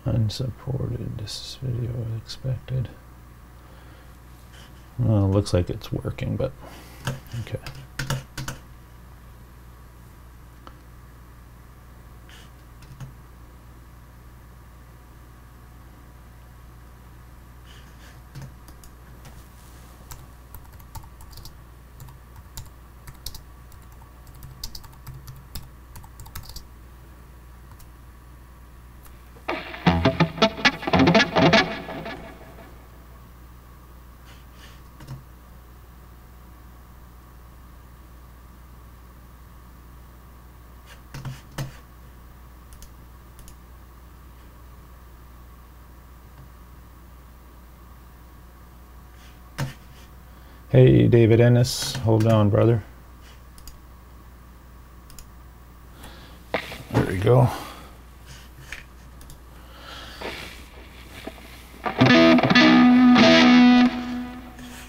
Unsupported. This video expected. Well, it looks like it's working, but okay. Hey, David Ennis, hold on, brother. There we go.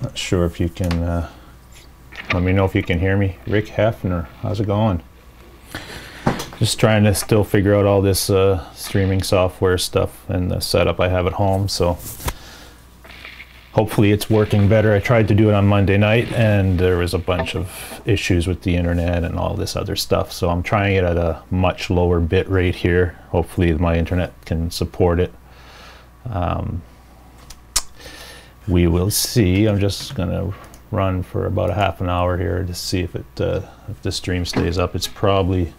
Not sure if you can, let me know if you can hear me. Rick Hefner, how's it going? Just trying to still figure out all this streaming software stuff and the setup I have at home, so hopefully it's working better. I tried to do it on Monday night and there was a bunch of issues with the internet and all this other stuff. So I'm trying it at a much lower bit rate here. Hopefully my internet can support it. We will see. I'm just gonna run for about a half an hour here to see if if the stream stays up. It's probably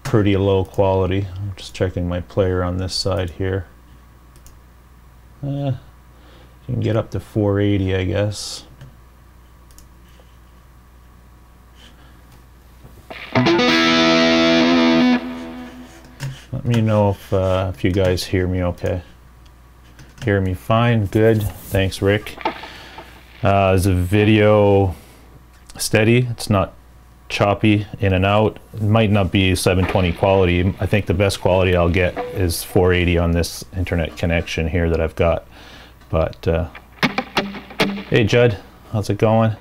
pretty low quality. I'm just checking my player on this side here. You can get up to 480, I guess. Let me know if you guys hear me okay. Hear me fine? Good. Thanks, Rick. Is the video steady? It's not choppy in and out. It might not be 720 quality. I think the best quality I'll get is 480 on this internet connection here that I've got. But hey Judd, how's it going?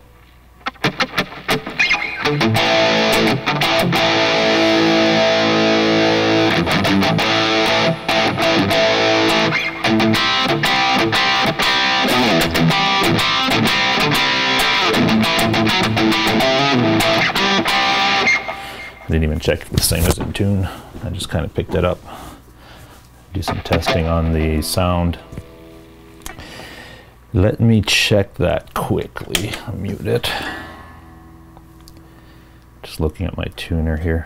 Didn't even check if this thing was in tune. I just kind of picked it up. Do some testing on the sound. Let me check that quickly. I'll mute it. Just looking at my tuner here.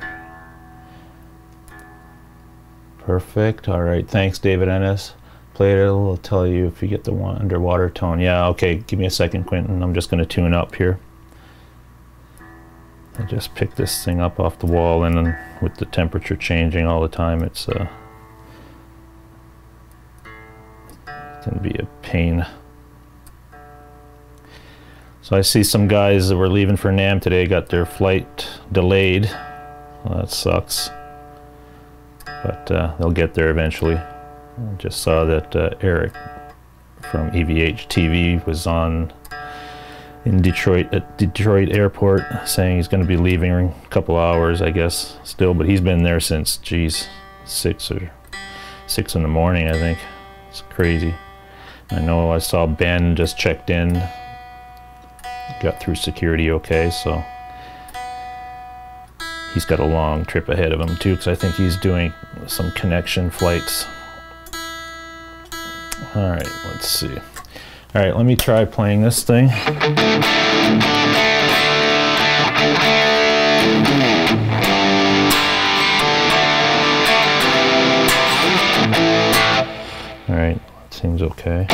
Perfect. All right. Thanks, David Ennis. Play it. It'll tell you if you get the underwater tone. Yeah. Okay. Give me a second, Quentin. I'm just going to tune up here. I just picked this thing up off the wall, and then with the temperature changing all the time, it can be a pain. So I see some guys that were leaving for NAM today got their flight delayed. Well, that sucks. But they'll get there eventually. I just saw that Eric from EVH TV was on in Detroit at Detroit Airport saying he's going to be leaving in a couple hours, I guess, still. But he's been there since, geez, 6 in the morning, I think. It's crazy. I know I saw Ben just checked in. Got through security okay, so he's got a long trip ahead of him too, because I think he's doing some connection flights. All right, let's see. All right, let me try playing this thing. All right, that seems okay.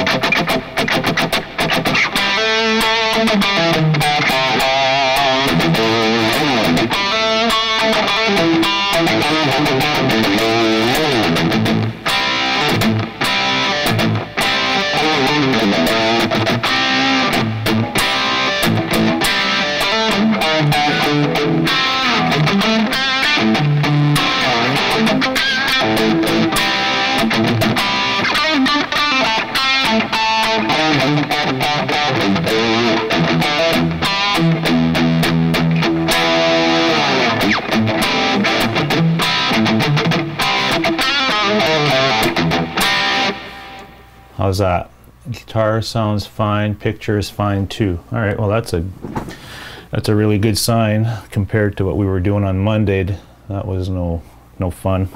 How's that? Guitar sounds fine, picture is fine too. All right, well that's a really good sign compared to what we were doing on Monday. That was no fun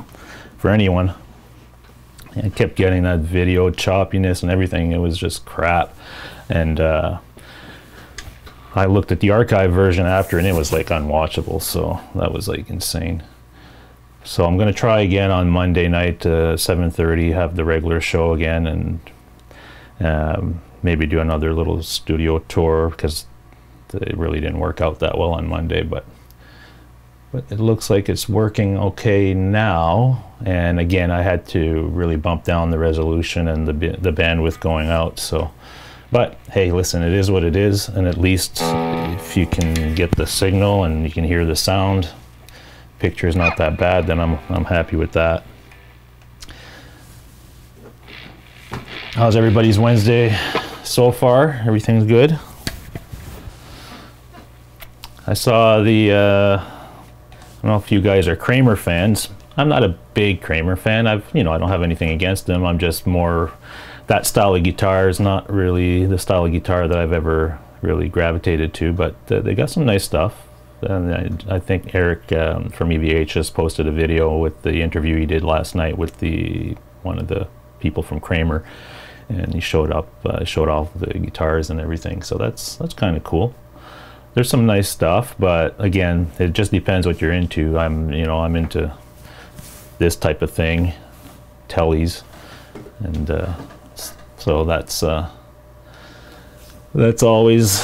for anyone. I kept getting that video choppiness and everything. It was just crap. And I looked at the archive version after and it was like unwatchable, so that was like insane. So I'm gonna try again on Monday night, 7:30, have the regular show again, and maybe do another little studio tour, because it really didn't work out that well on Monday, but it looks like it's working okay now. And again, I had to really bump down the resolution and the bandwidth going out. So, but hey, listen, it is what it is, and at least if you can get the signal and you can hear the sound, picture is not that bad, then I'm happy with that. How's everybody's Wednesday so far? Everything's good? I saw the, I don't know if you guys are Kramer fans. I'm not a big Kramer fan. I don't have anything against them. I'm just more, that style of guitar is not really the style of guitar that I've ever really gravitated to, but they got some nice stuff. And I think Eric from EVH just posted a video with the interview he did last night with one of the people from Kramer, and he showed off the guitars and everything. So that's kind of cool. There's some nice stuff, but again, it just depends what you're into. I'm into this type of thing, tellies, and so that's always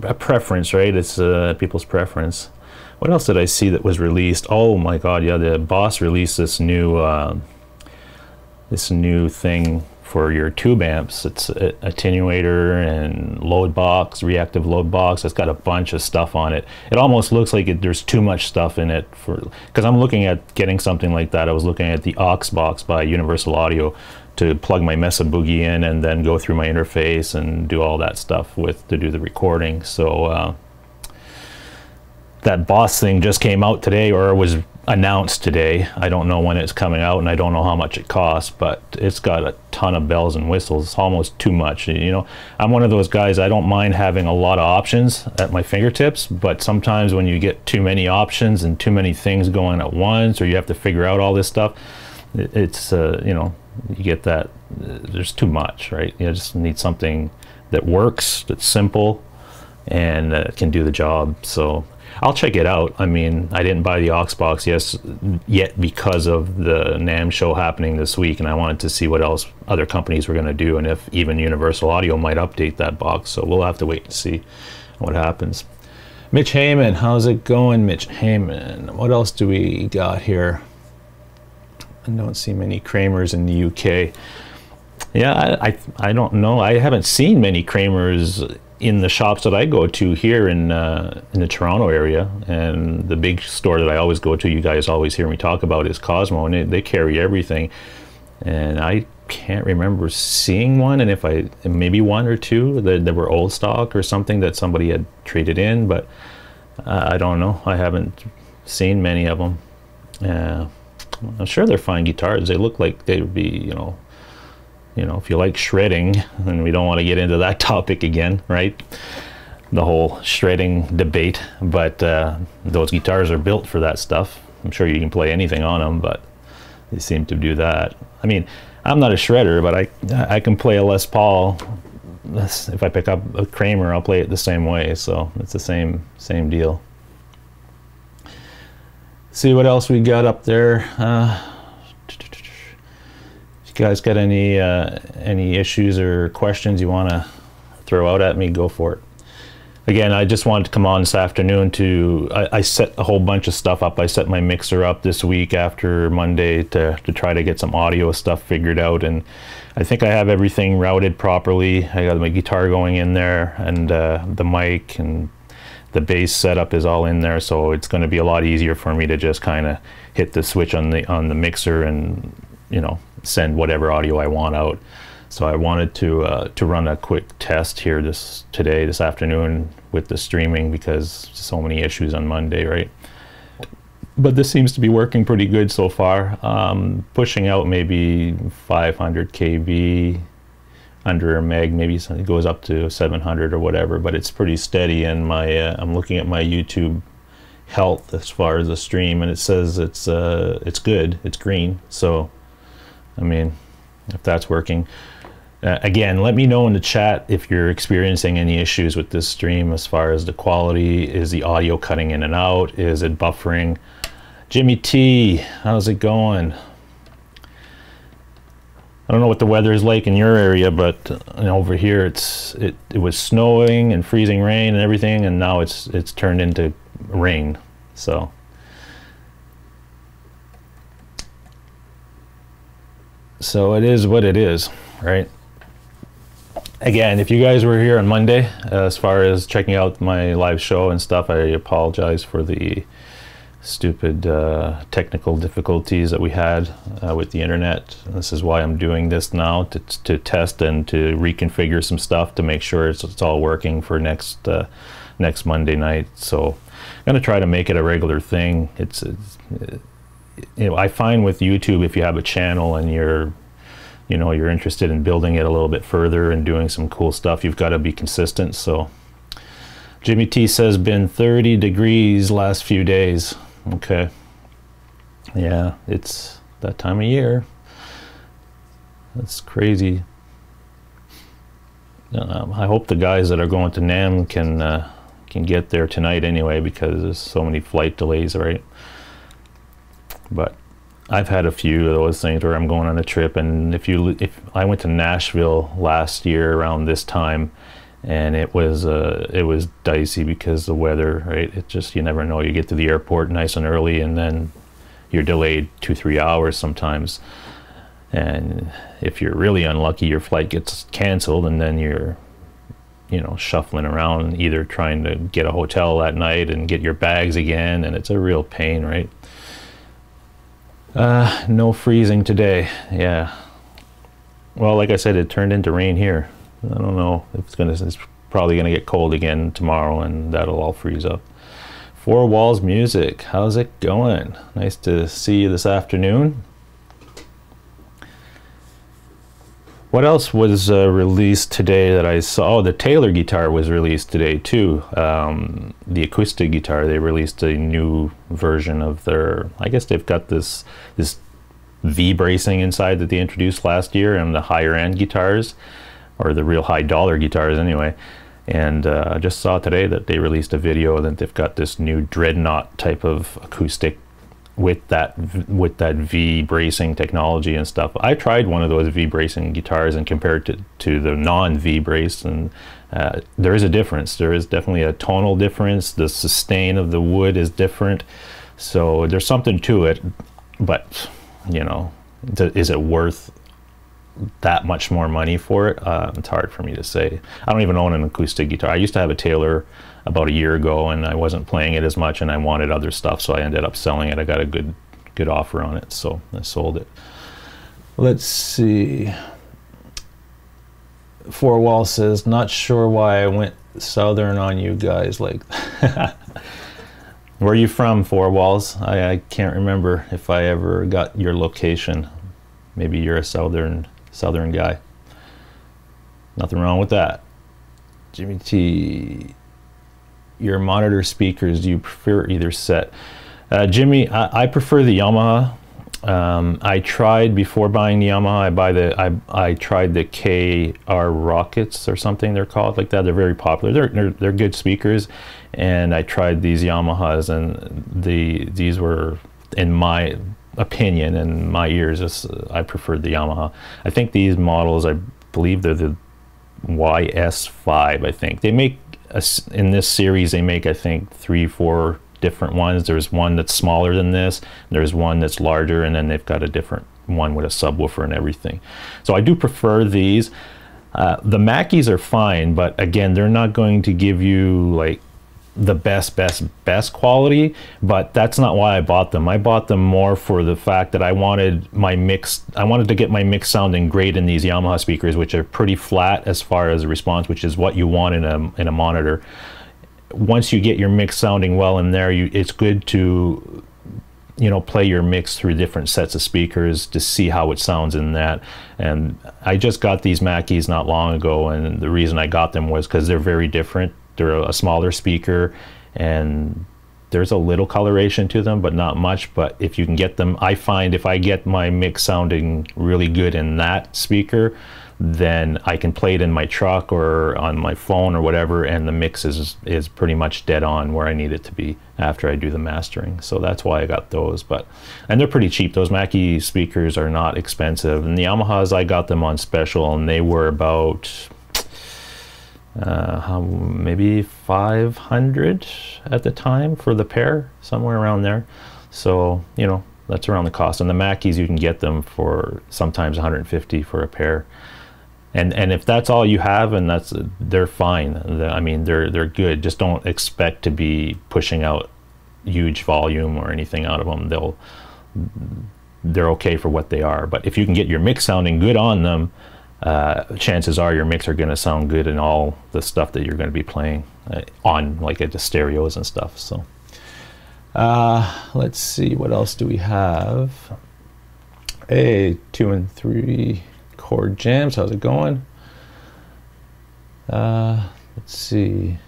a preference, right? It's people's preference. What else did I see that was released? Oh my God, yeah, the Boss released this new thing for your tube amps. It's an attenuator and load box, reactive load box. It's got a bunch of stuff on it. It almost looks like there's too much stuff in it, because I'm looking at getting something like that. I was looking at the aux box by Universal Audio to plug my Mesa Boogie in and then go through my interface and do all that stuff to do the recording. So that Boss thing just came out today, or was announced today. I don't know when it's coming out, and I don't know how much it costs, but it's got a ton of bells and whistles. It's almost too much. I'm one of those guys, I don't mind having a lot of options at my fingertips, but sometimes when you get too many options and too many things going at once, or you have to figure out all this stuff, it's you get that there's too much, right? You just need something that works, that's simple, and can do the job. So I'll check it out. I mean, I didn't buy the aux box yet because of the NAMM show happening this week, and I wanted to see what else other companies were going to do, and if even Universal Audio might update that box. So we'll have to wait and see what happens. Mitch Heyman, how's it going, Mitch Heyman? What else do we got here? I don't see many Kramers in the UK. Yeah, I don't know. I haven't seen many Kramers in the shops that I go to here in the Toronto area, and the big store that I always go to, you guys always hear me talk about, is Cosmo, and they carry everything. And I can't remember seeing one, and if maybe one or two that were old stock or something that somebody had traded in, but I don't know. I haven't seen many of them. I'm sure they're fine guitars. They look like they would be, if you like shredding, and we don't want to get into that topic again, right? The whole shredding debate, but those guitars are built for that stuff. I'm sure you can play anything on them, but they seem to do that. I mean, I'm not a shredder, but I can play a Les Paul. If I pick up a Kramer, I'll play it the same way, so it's the same deal. See what else we got up there. If you guys got any issues or questions you want to throw out at me, go for it. Again, I just wanted to come on this afternoon I set a whole bunch of stuff up. I set my mixer up this week after Monday to try to get some audio stuff figured out, and I think I have everything routed properly. I got my guitar going in there, and the mic and the bass setup is all in there, so it's going to be a lot easier for me to just kind of hit the switch on the mixer and send whatever audio I want out. So I wanted to run a quick test here this afternoon with the streaming, because so many issues on Monday, right? But this seems to be working pretty good so far. Pushing out maybe 500 kV under a meg, maybe it goes up to 700 or whatever, but it's pretty steady. And my I'm looking at my YouTube health as far as the stream, and it says it's good, it's green. So I mean, if that's working. Again, let me know in the chat if you're experiencing any issues with this stream as far as the quality. Is the audio cutting in and out? Is it buffering? Jimmy T, how's it going? I don't know what the weather is like in your area, but over here it was snowing and freezing rain and everything, and now it's turned into rain. So it is what it is, right? Again, if you guys were here on Monday, as far as checking out my live show and stuff, I apologize for the stupid technical difficulties that we had with the internet. This is why I'm doing this now, to test and to reconfigure some stuff to make sure it's all working for next Monday night. So I'm going to try to make it a regular thing. I find with YouTube, if you have a channel and you're interested in building it a little bit further and doing some cool stuff, you've got to be consistent. So Jimmy T says been 30 degrees last few days. Okay. Yeah, it's that time of year. That's crazy. I hope the guys that are going to NAM can get there tonight anyway, because there's so many flight delays, right? But I've had a few of those things where I'm going on a trip, and if I went to Nashville last year around this time, and it was dicey because the weather, right? It just, you never know. You get to the airport nice and early, and then you're delayed 2-3 hours sometimes. And if you're really unlucky, your flight gets canceled, and then you're shuffling around, either trying to get a hotel that night and get your bags again, and it's a real pain, right? No freezing today. Yeah. Well, like I said, it turned into rain here. I don't know if it's probably gonna get cold again tomorrow, and that'll all freeze up. Four Walls Music, how's it going? Nice to see you this afternoon. What else was released today that I saw? Oh, the Taylor guitar was released today too. The acoustic guitar, they released a new version of their, I guess they've got this V bracing inside that they introduced last year on the higher end guitars, or the real high dollar guitars anyway. And I just saw today that they released a video that they've got this new dreadnought type of acoustic with that V bracing technology and stuff. I tried one of those V bracing guitars and compared it to the non-V brace, and there is a difference. There is definitely a tonal difference. The sustain of the wood is different, so there's something to it. But is it worth that much more money for it? It's hard for me to say. I don't even own an acoustic guitar. I used to have a Taylor about a year ago, and I wasn't playing it as much, and I wanted other stuff, so I ended up selling it. I got a good offer on it, so I sold it. Let's see. Four Wall says, not sure why I went southern on you guys like Where are you from, Four Walls? I can't remember if I ever got your location. Maybe you're a southern guy. Nothing wrong with that. Jimmy T, your monitor speakers, do you prefer either set? Jimmy, I prefer the Yamaha. I tried, before buying the Yamaha, I tried the KR Rockets or something they're called, like that. They're very popular. They're good speakers, and I tried these Yamahas, and these were, in my opinion and my ears, I preferred the Yamaha. I think these models, I believe they're the YS5. I think they make in this series, they make, I think, 3-4 different ones. There's one that's smaller than this, there's one that's larger, and then they've got a different one with a subwoofer and everything. So I do prefer these. The Mackeys are fine, but again, they're not going to give you like the best quality, but that's not why I bought them. I bought them more for the fact that I wanted to get my mix sounding great in these Yamaha speakers, which are pretty flat as far as the response, which is what you want in a monitor. Once you get your mix sounding well in there, it's good to you know, play your mix through different sets of speakers to see how it sounds in that. And I just got these Mackeys not long ago, and the reason I got them was because they're very different. They're a smaller speaker, and there's a little coloration to them, but not much. But if you can get them, I find if I get my mix sounding really good in that speaker, then I can play it in my truck or on my phone or whatever, and the mix is pretty much dead on where I need it to be after I do the mastering. So that's why I got those. And they're pretty cheap. Those Mackie speakers are not expensive. And the Yamahas, I got them on special, and they were about maybe 500 at the time for the pair, somewhere around there. So, you know, that's around the cost. And the Mackies, you can get them for sometimes 150 for a pair. And if that's all you have, and they're fine. I mean, they're good. Just don't expect to be pushing out huge volume or anything out of them. They're okay for what they are. But if you can get your mix sounding good on them, chances are your mix are going to sound good in all the stuff that you're going to be playing on, like at the stereos and stuff. So let's see, what else do we have? Hey, 2 and 3 chord jams, how's it going? Let's see.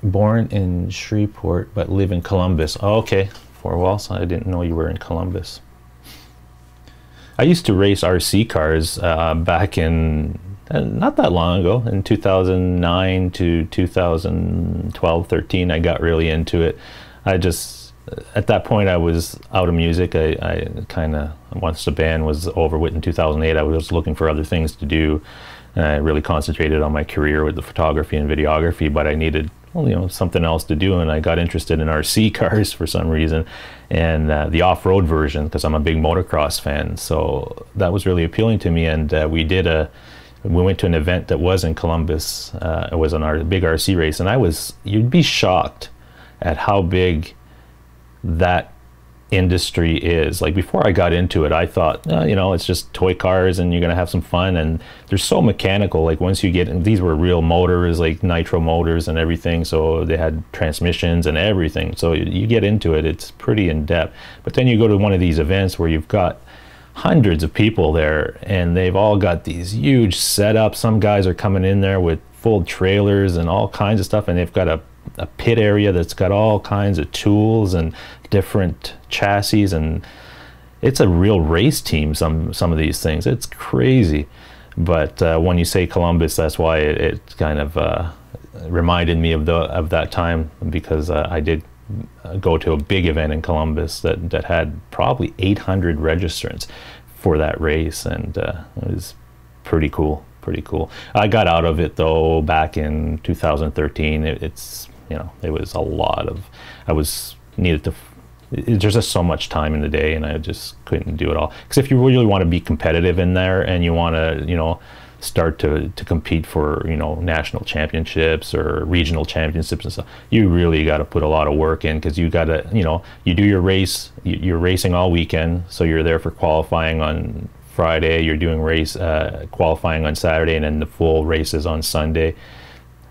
Born in Shreveport but live in Columbus. Oh, okay, Fort Walls. I didn't know you were in Columbus. I used to race RC cars back in not that long ago, in 2009 to 2012, 13. I got really into it. At that point I was out of music. I kind of, once the band was over with in 2008, I was looking for other things to do. I really concentrated on my career with the photography and videography, but I needed, well, you know, something else to do, and I got interested in RC cars for some reason, and the off-road version, because I'm a big motocross fan. So that was really appealing to me, and we went to an event that was in Columbus. It was a big RC race, and you'd be shocked at how big that industry is. Like, before I got into it, I thought, you know, it's just toy cars and you're gonna have some fun, and they're so mechanical. Like, once you get in, these were real motors, like nitro motors and everything, so they had transmissions and everything. So you get into it, it's pretty in depth. But then you go to one of these events where you've got hundreds of people there, and they've all got these huge setups. Some guys are coming in there with full trailers and all kinds of stuff, and they've got a pit area that's got all kinds of tools and different chassis, and it's a real race team, some of these things. It's crazy. But when you say Columbus, that's why it kind of reminded me of that time, because I did go to a big event in Columbus that had probably 800 registrants for that race, and it was pretty cool. I got out of it though back in 2013. It's, you know, it was a lot of, there's just so much time in the day, and I just couldn't do it all. Because if you really want to be competitive in there, and you want to, you know, start to compete for, you know, national championships or regional championships and stuff, you really got to put a lot of work in, because you got to, you know, you do your race, you're racing all weekend, so you're there for qualifying on Friday, you're doing qualifying on Saturday, and then the full races on Sunday.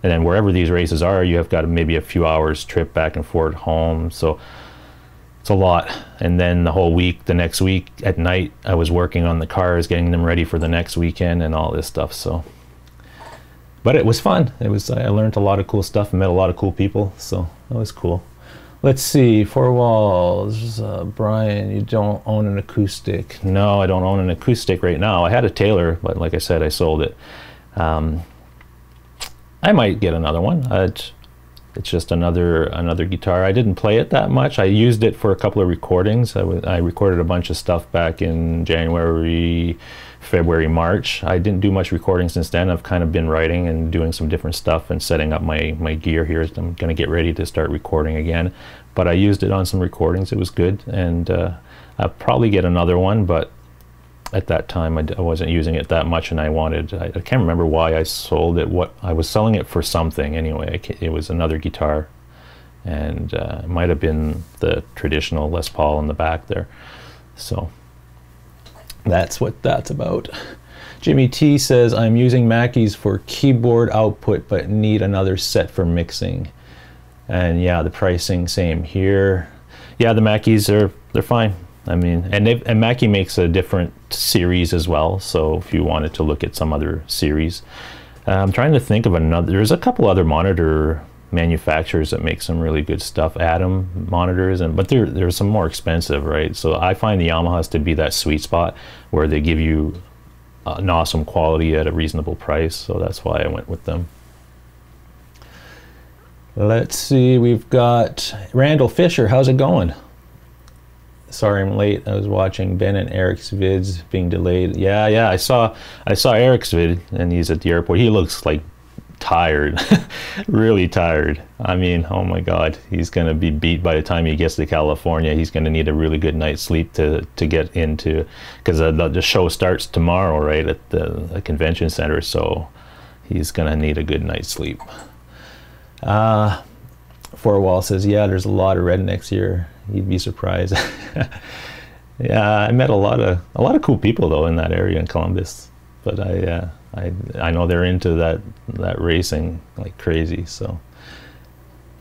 And then wherever these races are, you have got maybe a few hours trip back and forth home. So it's a lot. And then the whole week, the next week at night, I was working on the cars, getting them ready for the next weekend and all this stuff. So, but it was fun. I learned a lot of cool stuff and met a lot of cool people. So that was cool. Let's see, Four Walls, Brian, you don't own an acoustic. No, I don't own an acoustic right now. I had a Taylor, but like I said, I sold it. I might get another one. It's just another guitar. I didn't play it that much. I used it for a couple of recordings. I recorded a bunch of stuff back in January, February, March. I didn't do much recording since then. I've kind of been writing and doing some different stuff and setting up my gear here. I'm going to get ready to start recording again. But I used it on some recordings. It was good, and I'll probably get another one, but at that time I wasn't using it that much, and I can't remember why I sold it. I was selling it for something anyway. It was another guitar, and it might have been the traditional Les Paul in the back there. So that's what that's about. Jimmy T says, I'm using Mackeys for keyboard output but need another set for mixing. And yeah, the pricing same here. Yeah, the Mackeys they're fine. I mean, and Mackie makes a different series as well. So if you wanted to look at some other series, I'm trying to think of another. There's a couple other monitor manufacturers that make some really good stuff. Atom monitors, but they're some more expensive, right? So I find the Yamahas to be that sweet spot where they give you an awesome quality at a reasonable price. So that's why I went with them. Let's see, we've got Randall Fisher. How's it going? Sorry I'm late. I was watching Ben and Eric's vids being delayed. Yeah, I saw Eric's vid, and he's at the airport. He looks like tired, really tired. I mean, oh my God, he's gonna be beat by the time he gets to California. He's gonna need a really good night's sleep to get into, because the show starts tomorrow, right, at the convention center. So he's gonna need a good night's sleep. Four Wall says, yeah, there's a lot of rednecks here. You'd be surprised. Yeah, I met a lot of cool people though in that area in Columbus, but I know they're into that racing like crazy. So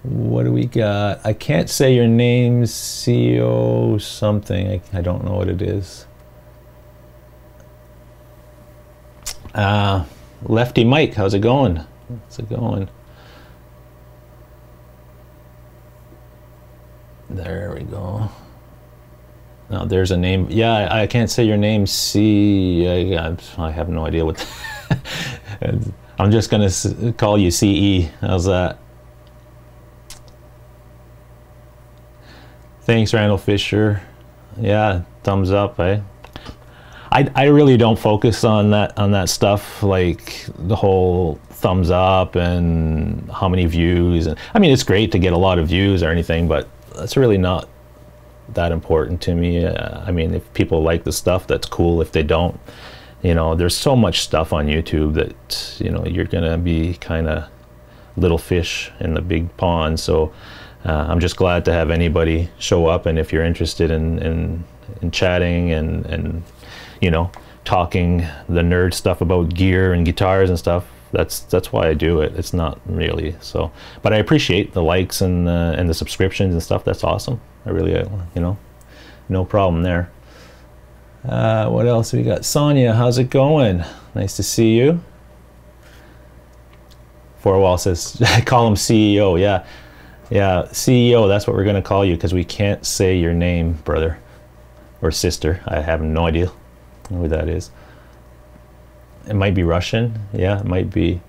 what do we got? I can't say your name, CEO something. I don't know what it is. Lefty Mike, how's it going? How's it going? There we go. Now there's a name. Yeah, I can't say your name. I have no idea what. I'm just gonna call you CE. How's that? Thanks, Randall Fisher. Yeah, thumbs up. I really don't focus on that stuff, like the whole thumbs up and how many views. And I mean, it's great to get a lot of views or anything, but that's really not that important to me. I mean, if people like the stuff, that's cool. If they don't, you know, there's so much stuff on YouTube that, you know, you're gonna be kind of little fish in the big pond. So I'm just glad to have anybody show up, and if you're interested in chatting and you know, talking the nerd stuff about gear and guitars and stuff, that's why I do it. It's not really so, but I appreciate the likes and the subscriptions and stuff. That's awesome. I really, you know, no problem there. What else we got? Sonia, how's it going? Nice to see you. Four Wall says, call him CEO. Yeah, CEO. That's what we're gonna call you, because we can't say your name, brother or sister. I have no idea who that is. It might be Russian. Yeah, it might be.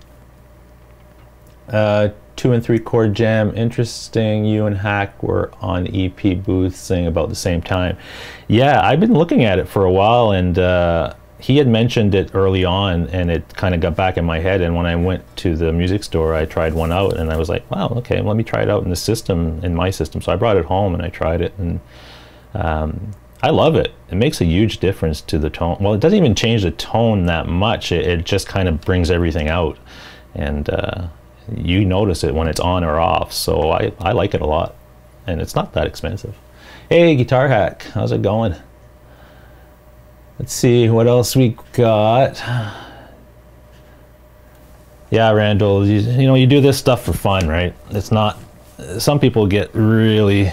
2 and 3 chord jam. Interesting. You and Hack were on EP booth saying about the same time. Yeah, I've been looking at it for a while, and he had mentioned it early on, and it kind of got back in my head. And when I went to the music store, I tried one out, and I was like, wow, okay, let me try it out in the system, in my system. So I brought it home and I tried it, and I love it. It makes a huge difference to the tone. Well, it doesn't even change the tone that much. It just kind of brings everything out, and you notice it when it's on or off. So I like it a lot, and it's not that expensive. Hey, Guitar Hack, how's it going? Let's see what else we got. Yeah, Randall, you know, you do this stuff for fun, right? It's not, some people get really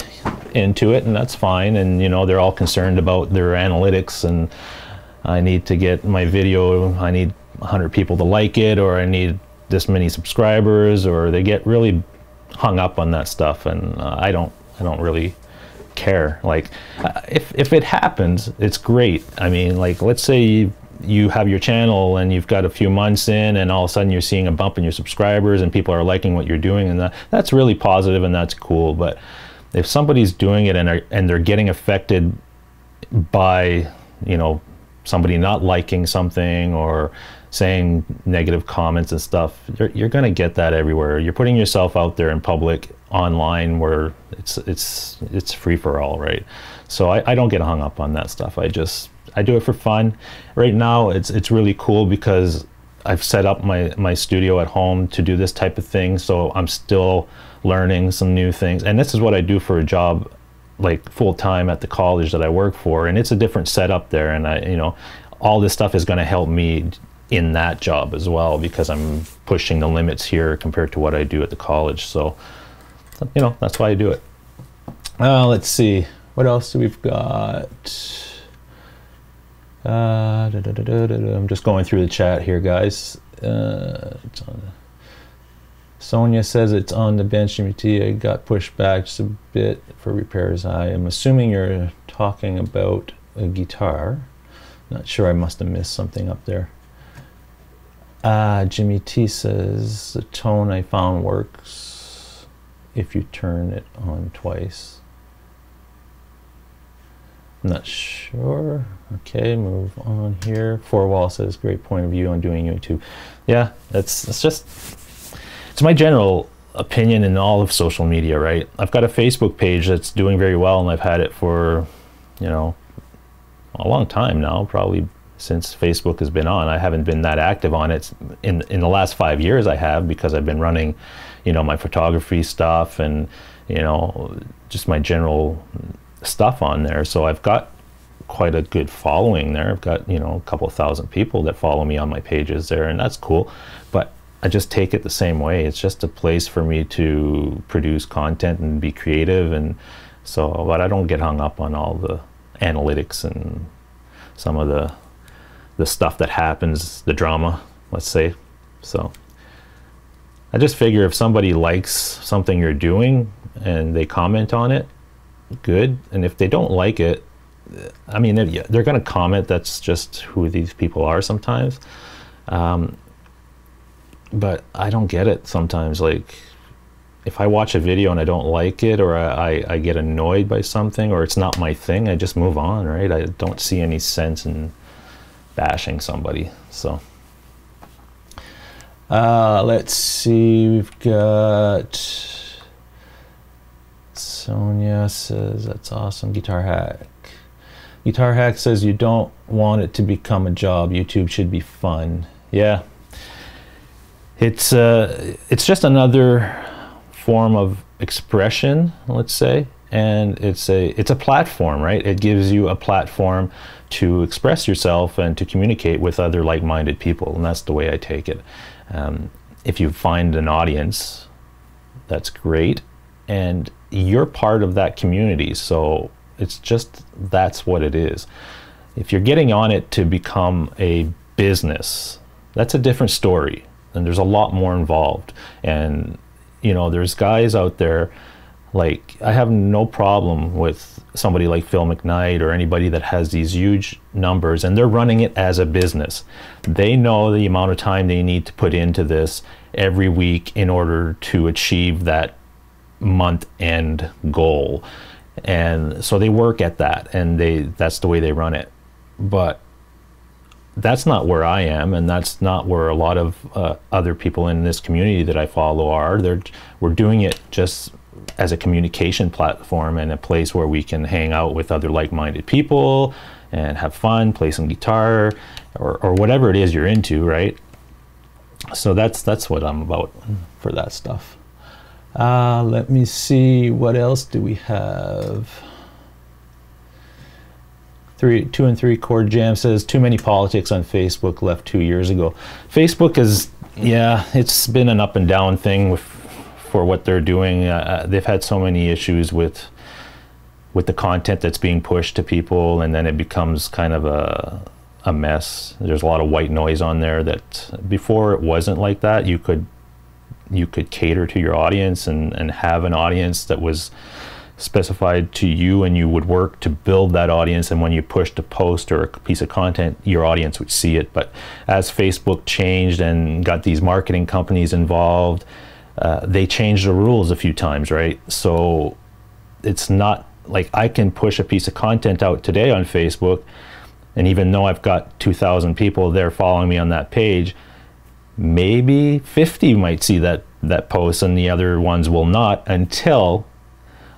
into it, and that's fine, and you know, they're all concerned about their analytics, and I need to get my video, I need 100 people to like it, or I need this many subscribers, or they get really hung up on that stuff, and I don't really care. Like if it happens, it's great. I mean, like, let's say you have your channel and you've got a few months in, and all of a sudden you're seeing a bump in your subscribers and people are liking what you're doing, and that's really positive and that's cool. But if somebody's doing it and they're getting affected by, you know, somebody not liking something or saying negative comments and stuff, you're going to get that everywhere. You're putting yourself out there in public, online, where it's free for all, right? So I don't get hung up on that stuff. I do it for fun. Right now it's really cool because I've set up my studio at home to do this type of thing, so I'm still learning some new things, and this is what I do for a job, like full-time at the college that I work for, and it's a different setup there, and you know, all this stuff is going to help me in that job as well, because I'm pushing the limits here compared to what I do at the college. So, you know, that's why I do it. Let's see, what else do we've got? I'm just going through the chat here, guys. It's on Sonia says it's on the bench. I got pushed back just a bit for repairs. I am assuming you're talking about a guitar. Not sure, I must have missed something up there. Jimmy T says the tone I found works if you turn it on twice. I'm not sure. Okay, move on here. Four Wall says great point of view on doing YouTube. Yeah, it's just, it's my general opinion in all of social media, right? I've got a Facebook page that's doing very well, and I've had it for, you know, a long time now, probably since Facebook has been on. I haven't been that active on it in the last 5 years. I have, because I've been running, you know, my photography stuff and, you know, just my general stuff on there. So I've got quite a good following there. I've got, you know, a couple of thousand people that follow me on my pages there, and that's cool. But I just take it the same way. It's just a place for me to produce content and be creative, and so, but I don't get hung up on all the analytics and some of the stuff that happens, the drama, let's say. So I just figure if somebody likes something you're doing and they comment on it, good. And if they don't like it, I mean, they're going to comment. That's just who these people are sometimes. But I don't get it sometimes. Like, if I watch a video and I don't like it, or I get annoyed by something, or it's not my thing, I just move on, right? I don't see any sense in bashing somebody. So let's see, we've got Sonia says that's awesome. Guitar Hack says you don't want it to become a job. YouTube should be fun. Yeah, it's just another form of expression, let's say, and it's a platform, right? It gives you a platform to express yourself and to communicate with other like-minded people, and that's the way I take it. If you find an audience, that's great, and you're part of that community, so it's just, that's what it is. If you're getting on it to become a business, that's a different story, and there's a lot more involved. And you know, there's guys out there, like, I have no problem with somebody like Phil McKnight or anybody that has these huge numbers and they're running it as a business. They know the amount of time they need to put into this every week in order to achieve that month end goal, and so they work at that, and that's the way they run it. But that's not where I am, and that's not where a lot of other people in this community that I follow are. We're doing it just as a communication platform and a place where we can hang out with other like-minded people and have fun, play some guitar, or whatever it is you're into, right? So that's what I'm about for that stuff. Let me see, what else do we have? 2 and 3 chord jam says too many politics on Facebook, left 2 years ago. Facebook is, yeah, it's been an up and down thing for what they're doing. They've had so many issues with the content that's being pushed to people, and then it becomes kind of a mess. There's a lot of white noise on there that before it wasn't like that. You could cater to your audience and have an audience that was specified to you, and you would work to build that audience, and when you pushed a post or a piece of content, your audience would see it. But as Facebook changed and got these marketing companies involved, they changed the rules a few times, right? So it's not like I can push a piece of content out today on Facebook, and even though I've got 2,000 people there following me on that page, maybe 50 might see that post, and the other ones will not, until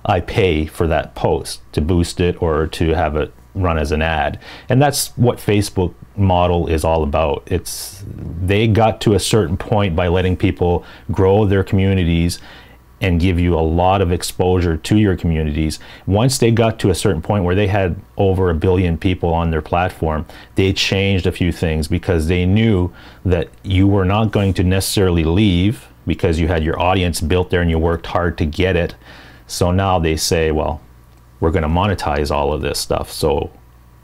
I pay for that post to boost it or to have it run as an ad. And that's what Facebook model is all about. They got to a certain point by letting people grow their communities and give you a lot of exposure to your communities. Once they got to a certain point where they had over 1 billion people on their platform, they changed a few things because they knew that you were not going to necessarily leave because you had your audience built there and you worked hard to get it. So now they say, well, we're going to monetize all of this stuff. So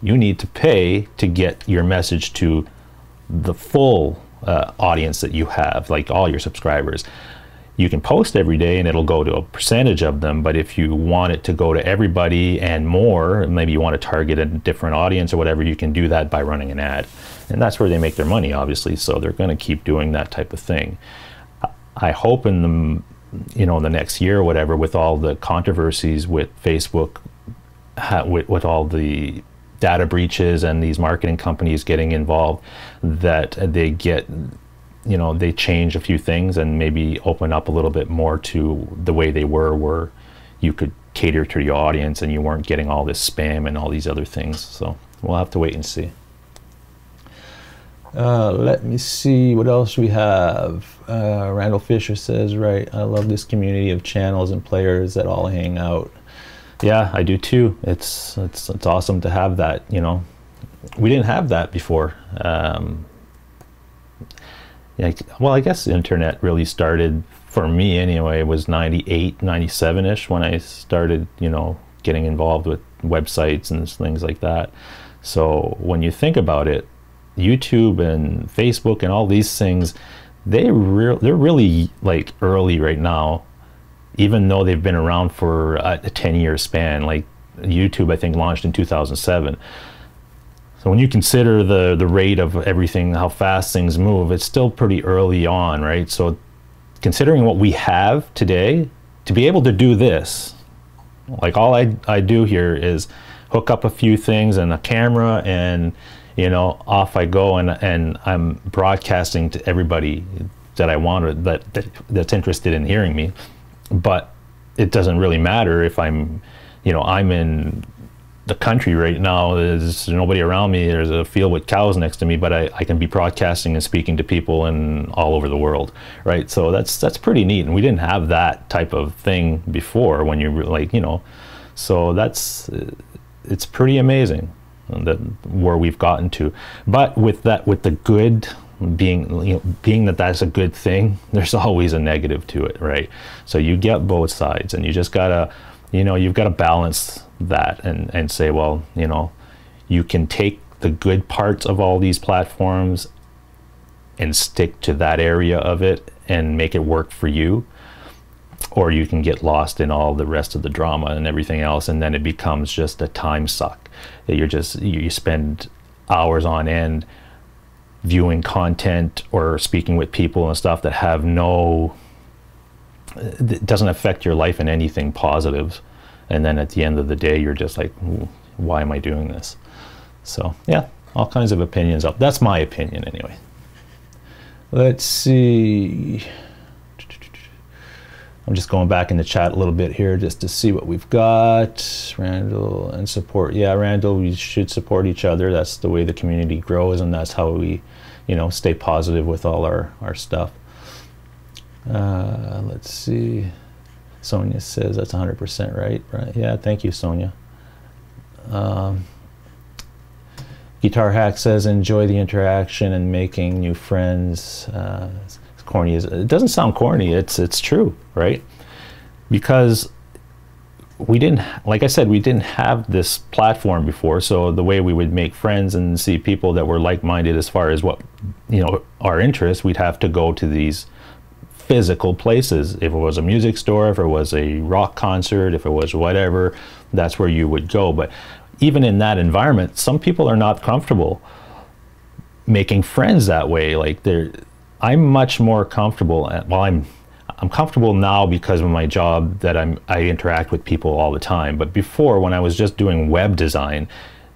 you need to pay to get your message to the full audience that you have, like all your subscribers. You can post every day and it'll go to a percentage of them, but if you want it to go to everybody and more, maybe you want to target a different audience or whatever, you can do that by running an ad. And that's where they make their money, obviously, so they're going to keep doing that type of thing. I hope in the, you know, the next year or whatever, with all the controversies with Facebook, with all the data breaches and these marketing companies getting involved, that they get, you know, they change a few things and maybe open up a little bit more to the way they were, where you could cater to your audience and you weren't getting all this spam and all these other things. So we'll have to wait and see. Let me see what else we have. Randall Fisher says, right, I love this community of channels and players that all hang out. Yeah, I do too. It's awesome to have that, you know. We didn't have that before. Yeah, well, I guess the internet really started, for me anyway, it was 98, 97-ish when I started, you know, getting involved with websites and things like that. So when you think about it, YouTube and Facebook and all these things, they're really like early right now, even though they've been around for a 10-year span. Like YouTube, I think, launched in 2007. So when you consider the rate of everything, how fast things move, it's still pretty early on, right? So considering what we have today, to be able to do this, like all I do here is hook up a few things and a camera, and you know, off I go, and I'm broadcasting to everybody that I want, that's interested in hearing me. But it doesn't really matter if I'm, you know, I'm in the country right now, there's nobody around me, there's a field with cows next to me, but I can be broadcasting and speaking to people in all over the world, right? So that's pretty neat, and we didn't have that type of thing before, when you're like, you know, so it's pretty amazing that where we've gotten to. But with that, with the good being, you know, being that that's a good thing, there's always a negative to it, right? So you get both sides, and you just gotta, you know, you've got to balance that and say, well, you know, you can take the good parts of all these platforms and stick to that area of it and make it work for you, or you can get lost in all the rest of the drama and everything else, and then it becomes just a time suck. You spend hours on end viewing content or speaking with people and stuff that have it doesn't affect your life in anything positive. And then at the end of the day, you're just like, why am I doing this? So yeah, all kinds of opinions up. That's my opinion anyway. Let's see. I'm just going back in the chat a little bit here just to see what we've got. Randall and support. Yeah, Randall, we should support each other. That's the way the community grows, and that's how we, you know, stay positive with all our stuff. Let's see. Sonia says that's 100% right. Yeah, thank you, Sonia. Guitar Hack says enjoy the interaction and making new friends. As corny as it doesn't sound corny, it's true, right? Because we didn't, like I said, we didn't have this platform before, so the way we would make friends and see people that were like-minded as far as what, you know, our interests, we'd have to go to these physical places. If it was a music store, if it was a rock concert, if it was whatever, that's where you would go. But even in that environment, some people are not comfortable making friends that way. Like I'm much more comfortable well, I'm comfortable now because of my job, that I interact with people all the time. But before, when I was just doing web design,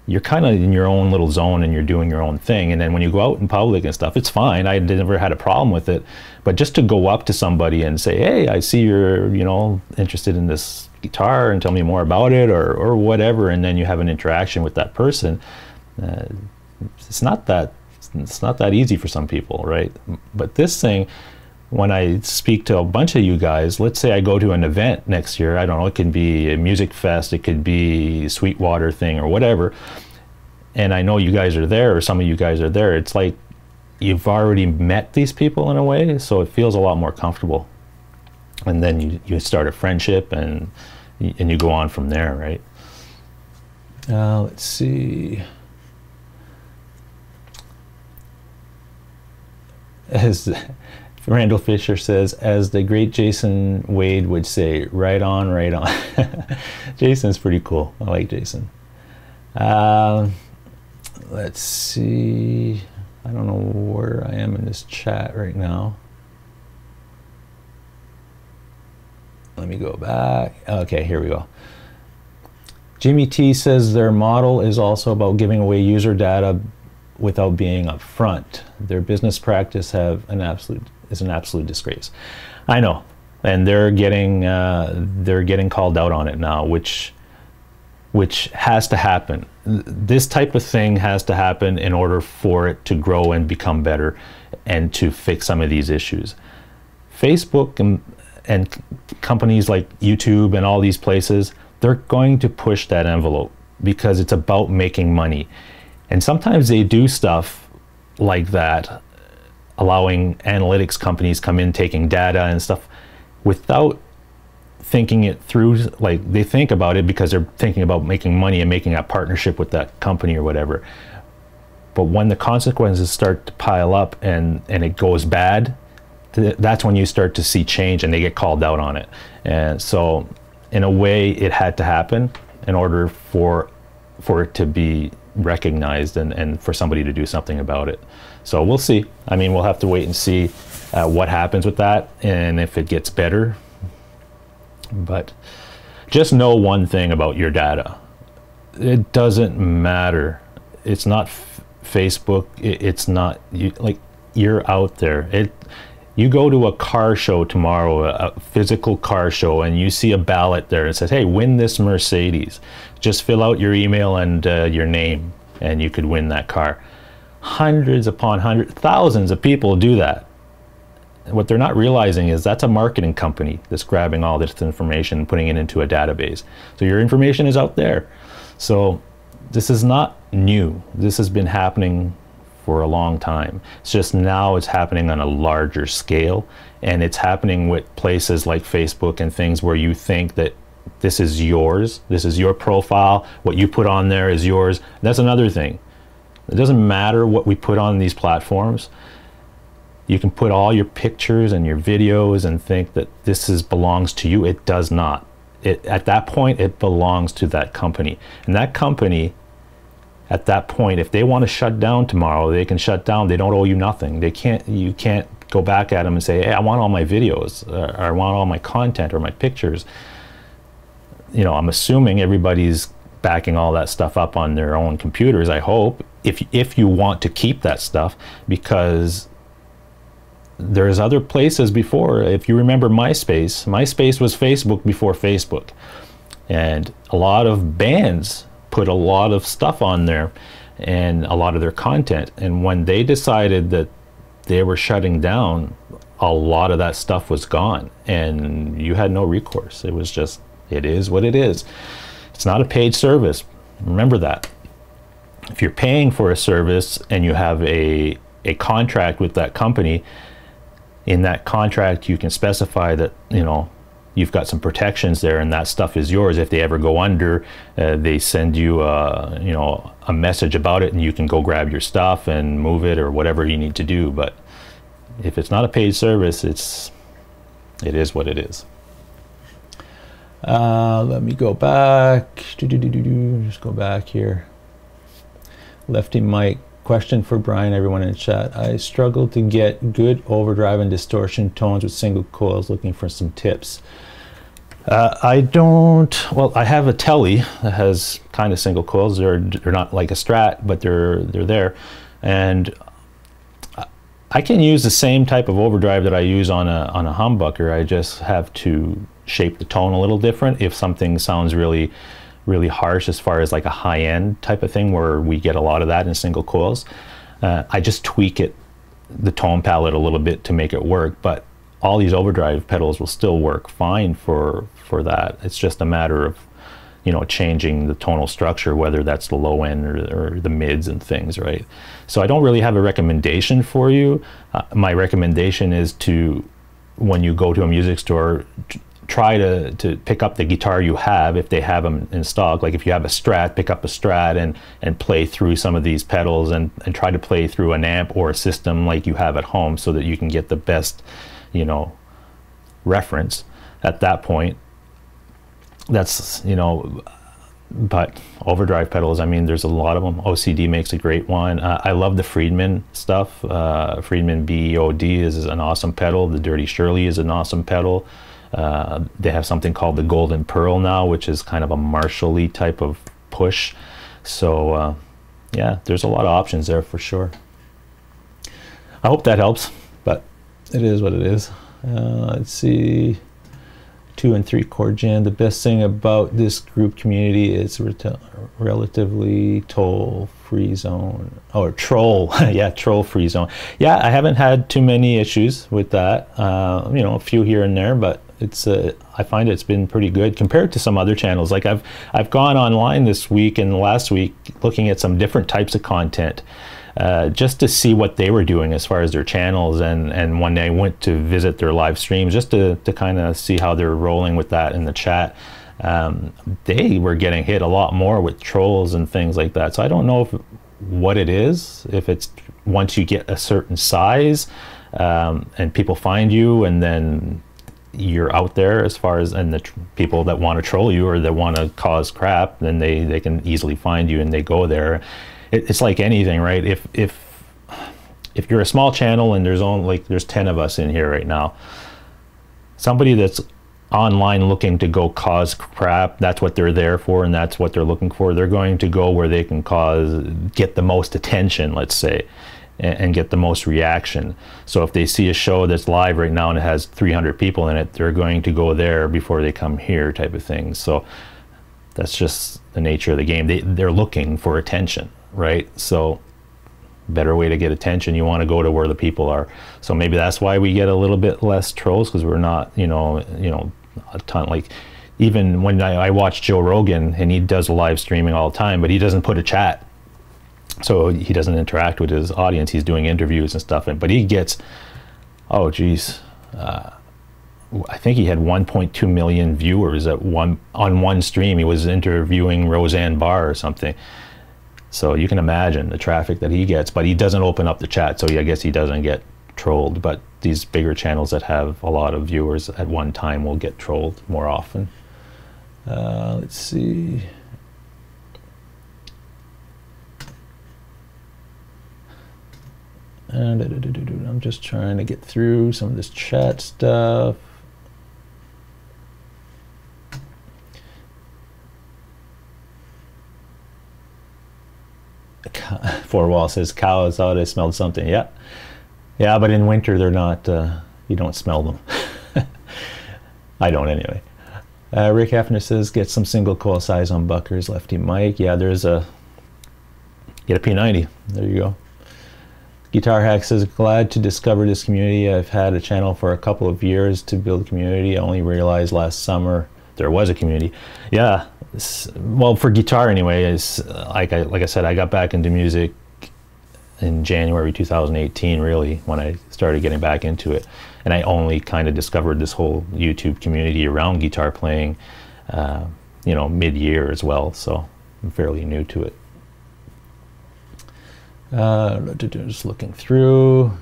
you're kind of in your own little zone and you're doing your own thing. And then when you go out in public and stuff, it's fine. I never had a problem with it. But just to go up to somebody and say, hey, I see you're, you know, interested in this guitar, and tell me more about it, or whatever, and then you have an interaction with that person, it's not that easy for some people, right? But this thing, when I speak to a bunch of you guys, let's say I go to an event next year, I don't know, it could be a music fest, it could be a Sweetwater thing or whatever, and I know you guys are there, or some of you guys are there, it's like you've already met these people in a way, so it feels a lot more comfortable. And then you start a friendship, and you go on from there, right? Let's see. As Randall Fisher says, as the great Jason Wade would say, right on, right on. Jason's pretty cool. I like Jason. Let's see. I don't know where I am in this chat right now. Let me go back. Okay, here we go. Jimmy T says their model is also about giving away user data without being upfront. Their business practice is an absolute disgrace. I know, and they're getting called out on it now, which has to happen. This type of thing has to happen in order for it to grow and become better and to fix some of these issues. Facebook and companies like YouTube and all these places, they're going to push that envelope because it's about making money. And sometimes they do stuff like that, allowing analytics companies come in, taking data and stuff without thinking it through. Like, they think about it because they're thinking about making money and making a partnership with that company or whatever. But when the consequences start to pile up and it goes bad, that's when you start to see change and they get called out on it. And so in a way it had to happen in order for it to be recognized and for somebody to do something about it. So we'll see. I mean, we'll have to wait and see what happens with that and if it gets better. But just know one thing about your data. It doesn't matter. It's not Facebook. It's not you. Like, you're out there. You go to a car show tomorrow, a physical car show, and you see a ballot there and says, hey, win this Mercedes. Just fill out your email and your name, and you could win that car. Hundreds upon hundreds, thousands of people do that. What they're not realizing is that's a marketing company that's grabbing all this information and putting it into a database. So your information is out there. So this is not new. This has been happening for a long time. It's just now it's happening on a larger scale, and it's happening with places like Facebook and things where you think that this is yours, this is your profile, what you put on there is yours. That's another thing. It doesn't matter what we put on these platforms. You can put all your pictures and your videos and think that this belongs to you. It does not. At that point, it belongs to that company. And that company, at that point, if they want to shut down tomorrow, they can shut down. They don't owe you nothing. You can't go back at them and say, hey, I want all my videos, or I want all my content or my pictures. You know, I'm assuming everybody's backing all that stuff up on their own computers, I hope, if you want to keep that stuff, because there's other places before. If you remember MySpace was Facebook before Facebook. And a lot of bands put a lot of stuff on there and a lot of their content. And when they decided that they were shutting down, a lot of that stuff was gone and you had no recourse. It was just, it is what it is. It's not a paid service. Remember that. If you're paying for a service and you have a contract with that company, in that contract you can specify that, you know, you've got some protections there and that stuff is yours. If they ever go under, they send you you know, a message about it and you can go grab your stuff and move it or whatever you need to do. But if it's not a paid service, it is what it is. Let me go back. Just go back here. Lefty Mike. Question for Brian, everyone in the chat. I struggle to get good overdrive and distortion tones with single coils, looking for some tips. I have a Telly that has kind of single coils. They're not like a Strat, but they're there. And I can use the same type of overdrive that I use on a humbucker. I just have to shape the tone a little different if something sounds really harsh, as far as like a high-end type of thing where we get a lot of that in single coils. I just tweak the tone palette a little bit to make it work, but all these overdrive pedals will still work fine for that. It's just a matter of, you know, changing the tonal structure, whether that's the low end or the mids and things, right? So I don't really have a recommendation for you. My recommendation is to, when you go to a music store, try to pick up the guitar you have if they have them in stock. Like if you have a Strat, pick up a Strat and play through some of these pedals and try to play through an amp or a system like you have at home, so that you can get the best, you know, reference at that point. That's, you know, but overdrive pedals, I mean, there's a lot of them. OCD makes a great one. I love the Friedman stuff. Friedman BOD is an awesome pedal. The Dirty Shirley is an awesome pedal. They have something called the Golden Pearl now, which is kind of a Marshall-y type of push. So yeah, there's a lot of options there for sure. I hope that helps, but it is what it is. Let's see. 2 and 3 chord jam. The best thing about this group community is relatively toll-free zone, or troll. Yeah, troll-free zone. Yeah, I haven't had too many issues with that. You know, a few here and there, but it's I find it's been pretty good compared to some other channels. Like I've gone online this week and last week looking at some different types of content, just to see what they were doing as far as their channels, and when I went to visit their live streams, just to kind of see how they're rolling with that in the chat, they were getting hit a lot more with trolls and things like that. So I don't know what it is, if it's once you get a certain size and people find you, and then you're out there as far as, and the people that want to troll you or that want to cause crap, then they can easily find you and they go there. It's like anything, right? If you're a small channel and there's only, like, there's 10 of us in here right now, somebody that's online looking to go cause crap, that's what they're there for, and that's what they're looking for. They're going to go where they can get the most attention, let's say, and get the most reaction. So if they see a show that's live right now and it has 300 people in it, they're going to go there before they come here, type of thing. So that's just the nature of the game. They're looking for attention, right? So better way to get attention, you want to go to where the people are. So maybe that's why we get a little bit less trolls, because we're not, you know, a ton. Like even when I watch Joe Rogan, and he does live streaming all the time, but he doesn't put a chat. So he doesn't interact with his audience. He's doing interviews and stuff, but he gets, oh geez, I think he had 1.2 million viewers on one stream. He was interviewing Roseanne Barr or something. So you can imagine the traffic that he gets, but he doesn't open up the chat, so I guess he doesn't get trolled. But these bigger channels that have a lot of viewers at one time will get trolled more often. Let's see. And I'm just trying to get through some of this chat stuff. Four Wall says cows out. I smelled something. Yeah, yeah, but in winter they're not. You don't smell them. I don't anyway. Rick Heffner says get some single coil size on Bucker's lefty mic. Yeah, there's a get a P90. There you go. Guitar Hack says, glad to discover this community. I've had a channel for a couple of years to build a community. I only realized last summer there was a community. Yeah, well, for guitar anyway, it's like I said, I got back into music in January 2018, really, when I started getting back into it. And I only kind of discovered this whole YouTube community around guitar playing, you know, mid-year as well. So I'm fairly new to it. Just looking through.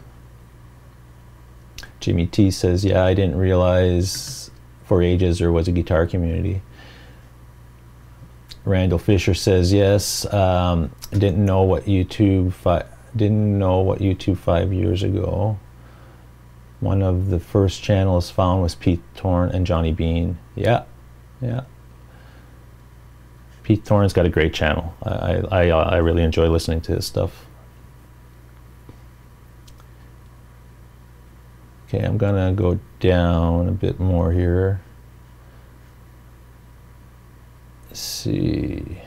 Jimmy T says, yeah, I didn't realize for ages there was a guitar community. Randall Fisher says, yes, didn't know what YouTube 5 years ago. One of the first channels found was Pete Thorne and Johnny Bean. Yeah, yeah. Pete Thorne's got a great channel. I really enjoy listening to his stuff. Okay, I'm gonna go down a bit more here. Let's see.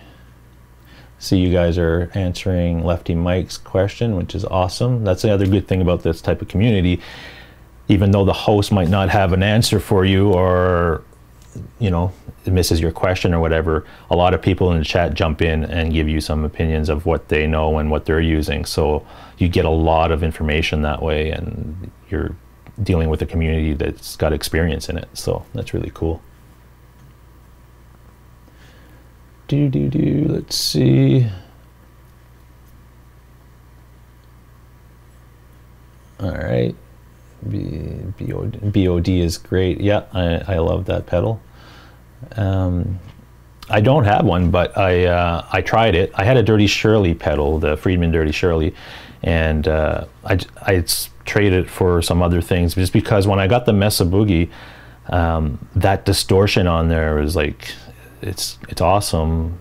See, you guys are answering Lefty Mike's question, which is awesome. That's the other good thing about this type of community. Even though the host might not have an answer for you, or you know, it misses your question or whatever, a lot of people in the chat jump in and give you some opinions of what they know and what they're using. So you get a lot of information that way, and you're dealing with a community that's got experience in it. So that's really cool. Let's see. All right. BOD is great. Yeah, I love that pedal. I don't have one, but I tried it. I had a Dirty Shirley pedal, the Friedman Dirty Shirley, and I traded it for some other things just because when I got the Mesa Boogie, that distortion on there was like, it's awesome.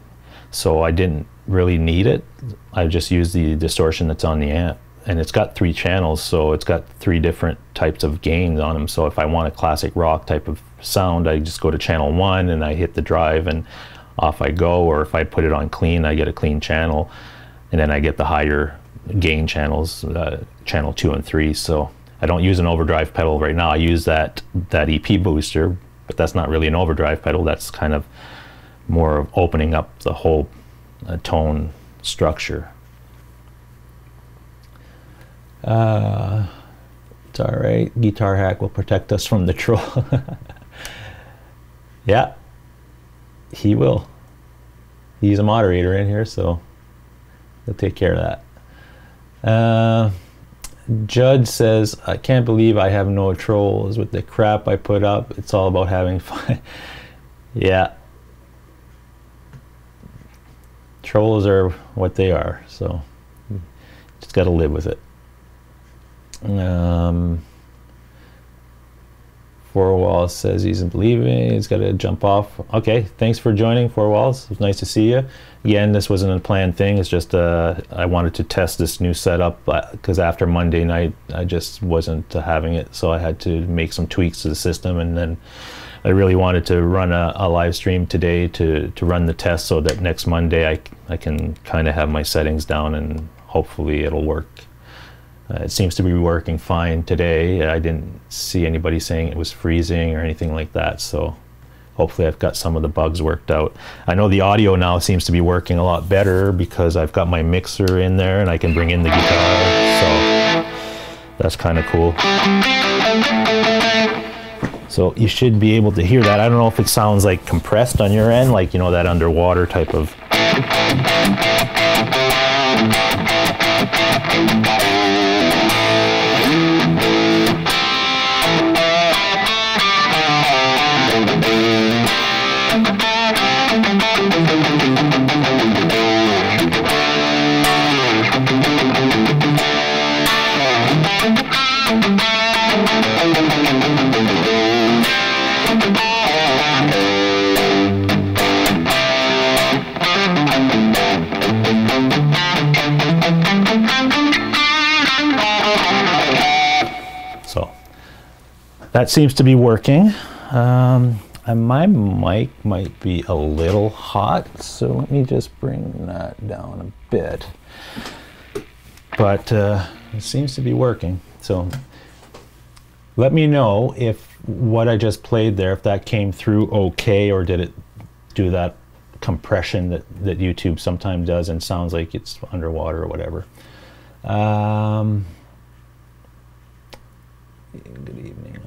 So I didn't really need it. I just used the distortion that's on the amp, and it's got 3 channels, so it's got 3 different types of gains on them. So if I want a classic rock type of sound, I just go to channel 1 and I hit the drive and off I go. Or if I put it on clean, I get a clean channel, and then I get the higher gain channels, channel 2 and 3. So I don't use an overdrive pedal right now. I use that EP booster, but that's not really an overdrive pedal. That's kind of more of opening up the whole tone structure. It's all right. Guitar Hack will protect us from the troll. Yeah, he will. He's a moderator in here, so he'll take care of that. Judd says, I can't believe I have no trolls with the crap I put up. It's all about having fun. Yeah. Trolls are what they are, so just got to live with it. Four Walls says he's leaving. He's got to jump off. Okay, thanks for joining, Four Walls. It was nice to see you. Again, this wasn't a planned thing. It's just I wanted to test this new setup because after Monday night, I just wasn't having it, so I had to make some tweaks to the system, and then I really wanted to run a live stream today to run the test so that next Monday I can kind of have my settings down and hopefully it'll work. It seems to be working fine today. I didn't see anybody saying it was freezing or anything like that, so hopefully I've got some of the bugs worked out. I know the audio now seems to be working a lot better because I've got my mixer in there and I can bring in the guitar, so that's kind of cool. So you should be able to hear that. I don't know if it sounds like compressed on your end, like, you know, that underwater type of. So that seems to be working. And my mic might be a little hot, so let me just bring that down a bit. But it seems to be working. So let me know if what I just played there, if that came through okay, or did it do that compression that YouTube sometimes does and sounds like it's underwater or whatever. Good evening.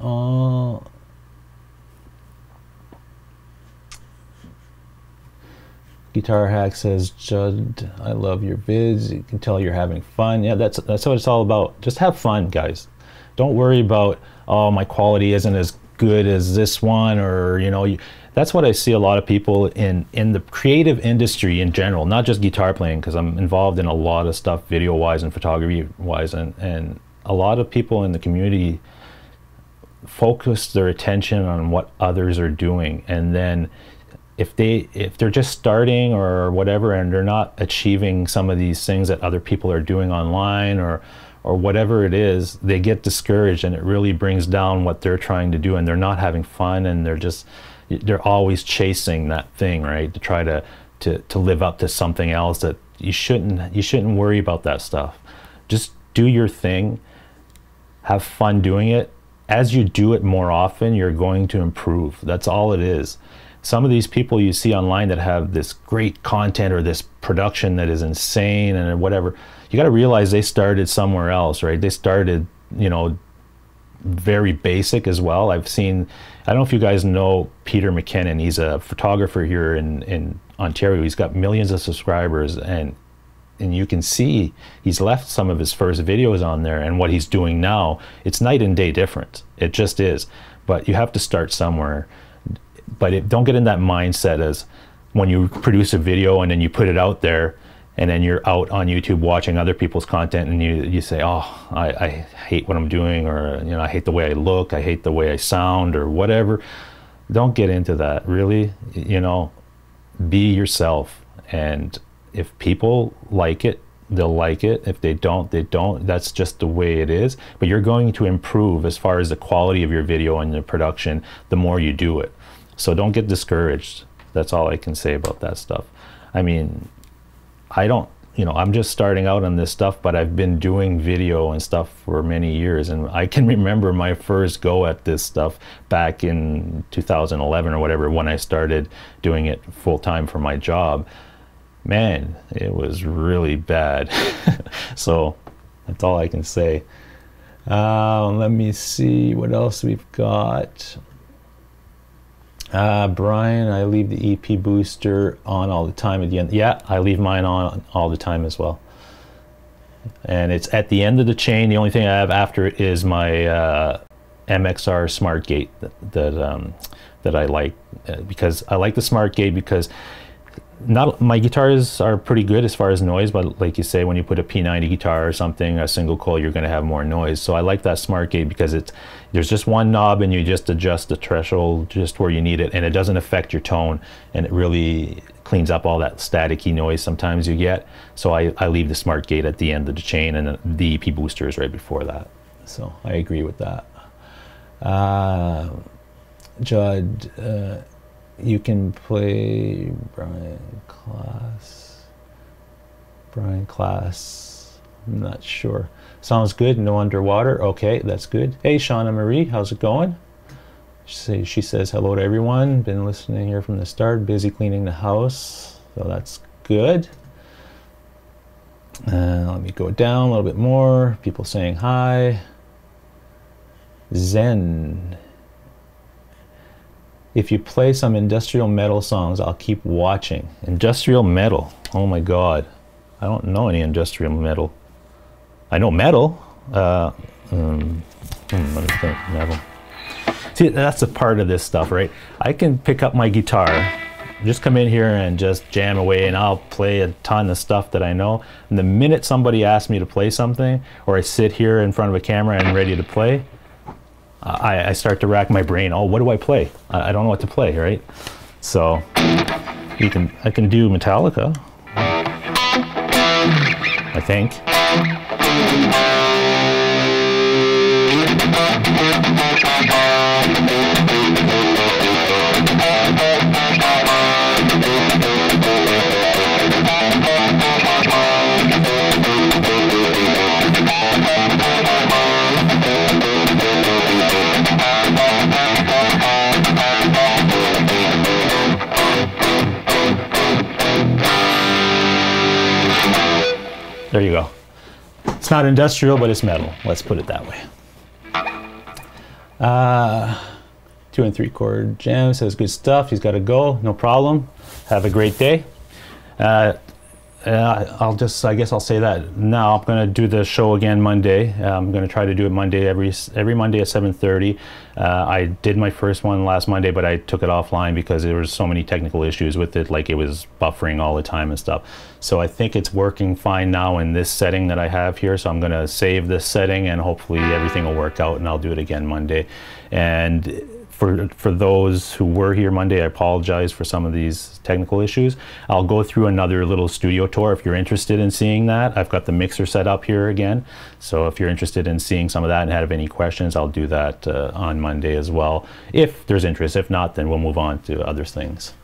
Guitar Hack says, Judd, I love your vids. You can tell you're having fun. Yeah, that's what it's all about. Just have fun, guys. Don't worry about, oh, my quality isn't as good as this one, or, you know, that's what I see a lot of people in the creative industry in general, not just guitar playing, because I'm involved in a lot of stuff video-wise and photography-wise, and a lot of people in the community focus their attention on what others are doing, and then if they're just starting or whatever and they're not achieving some of these things that other people are doing online or whatever it is, they get discouraged, and it really brings down what they're trying to do, and they're not having fun, and they're always chasing that thing, right, to try to live up to something else that you shouldn't worry about that stuff. Just do your thing, have fun doing it. As you do it more often, you're going to improve. That's all it is. Some of these people you see online that have this great content or this production that is insane and whatever, you got to realize they started somewhere else, right? They started, you know, very basic as well. I've seen, I don't know if you guys know Peter McKinnon. He's a photographer here in Ontario. He's got millions of subscribers, and you can see he's left some of his first videos on there, and what he's doing now, it's night and day different. It just is. But you have to start somewhere. But don't get in that mindset as when you produce a video and then you put it out there, and then you're out on YouTube watching other people's content, and you say, oh, I hate what I'm doing, or you know, I hate the way I look, I hate the way I sound, or whatever. Don't get into that. Really, you know, be yourself. And if people like it, they'll like it. If they don't, they don't. That's just the way it is. But you're going to improve as far as the quality of your video and the production the more you do it. So don't get discouraged. That's all I can say about that stuff. I mean, I don't, you know, I'm just starting out on this stuff, but I've been doing video and stuff for many years, and I can remember my first go at this stuff back in 2011 or whatever, when I started doing it full-time for my job. Man, it was really bad. So that's all I can say. Let me see what else we've got. Brian, I leave the EP booster on all the time at the end. Yeah, I leave mine on all the time as well. And it's at the end of the chain. The only thing I have after it is my MXR Smart Gate that I like, because I like the Smart Gate because not my guitars are pretty good as far as noise, but like you say, when you put a P90 guitar or something, a single coil, you're going to have more noise. So I like that Smart Gate because there's just one knob, and you just adjust the threshold just where you need it, and it doesn't affect your tone, and it really cleans up all that staticky noise sometimes you get. So I leave the Smart Gate at the end of the chain, and the EP booster is right before that. So I agree with that. Judd, you can play Brian Class. I'm not sure. Sounds good. No underwater. Okay, that's good. Hey, Shauna Marie, how's it going? She says hello to everyone. Been listening here from the start. Busy cleaning the house, so that's good. Let me go down a little bit more. People saying hi. Zen. If you play some industrial metal songs, I'll keep watching. Industrial metal? Oh my God. I don't know any industrial metal. I know metal. Let me think, metal. See, that's a part of this stuff, right? I can pick up my guitar, just come in here and just jam away, and I'll play a ton of stuff that I know. And the minute somebody asks me to play something, or I sit here in front of a camera and ready to play, I start to rack my brain. Oh, what do I play? I don't know what to play, right? So I can do Metallica, I think. There you go. It's not industrial, but it's metal. Let's put it that way. 2 and 3 chord jam says good stuff. He's got to go. No problem. Have a great day. I guess I'll say that now. I'm going to do the show again Monday. I'm going to try to do it Monday, every Monday at 7:30. I did my first one last Monday, but I took it offline because there was so many technical issues with it, like it was buffering all the time and stuff. So I think it's working fine now in this setting that I have here. So I'm going to save this setting, and hopefully everything will work out, and I'll do it again Monday. And for those who were here Monday, I apologize for some of these technical issues. I'll go through another little studio tour if you're interested in seeing that. I've got the mixer set up here again. So if you're interested in seeing some of that and have any questions, I'll do that on Monday as well, if there's interest. If not, then we'll move on to other things.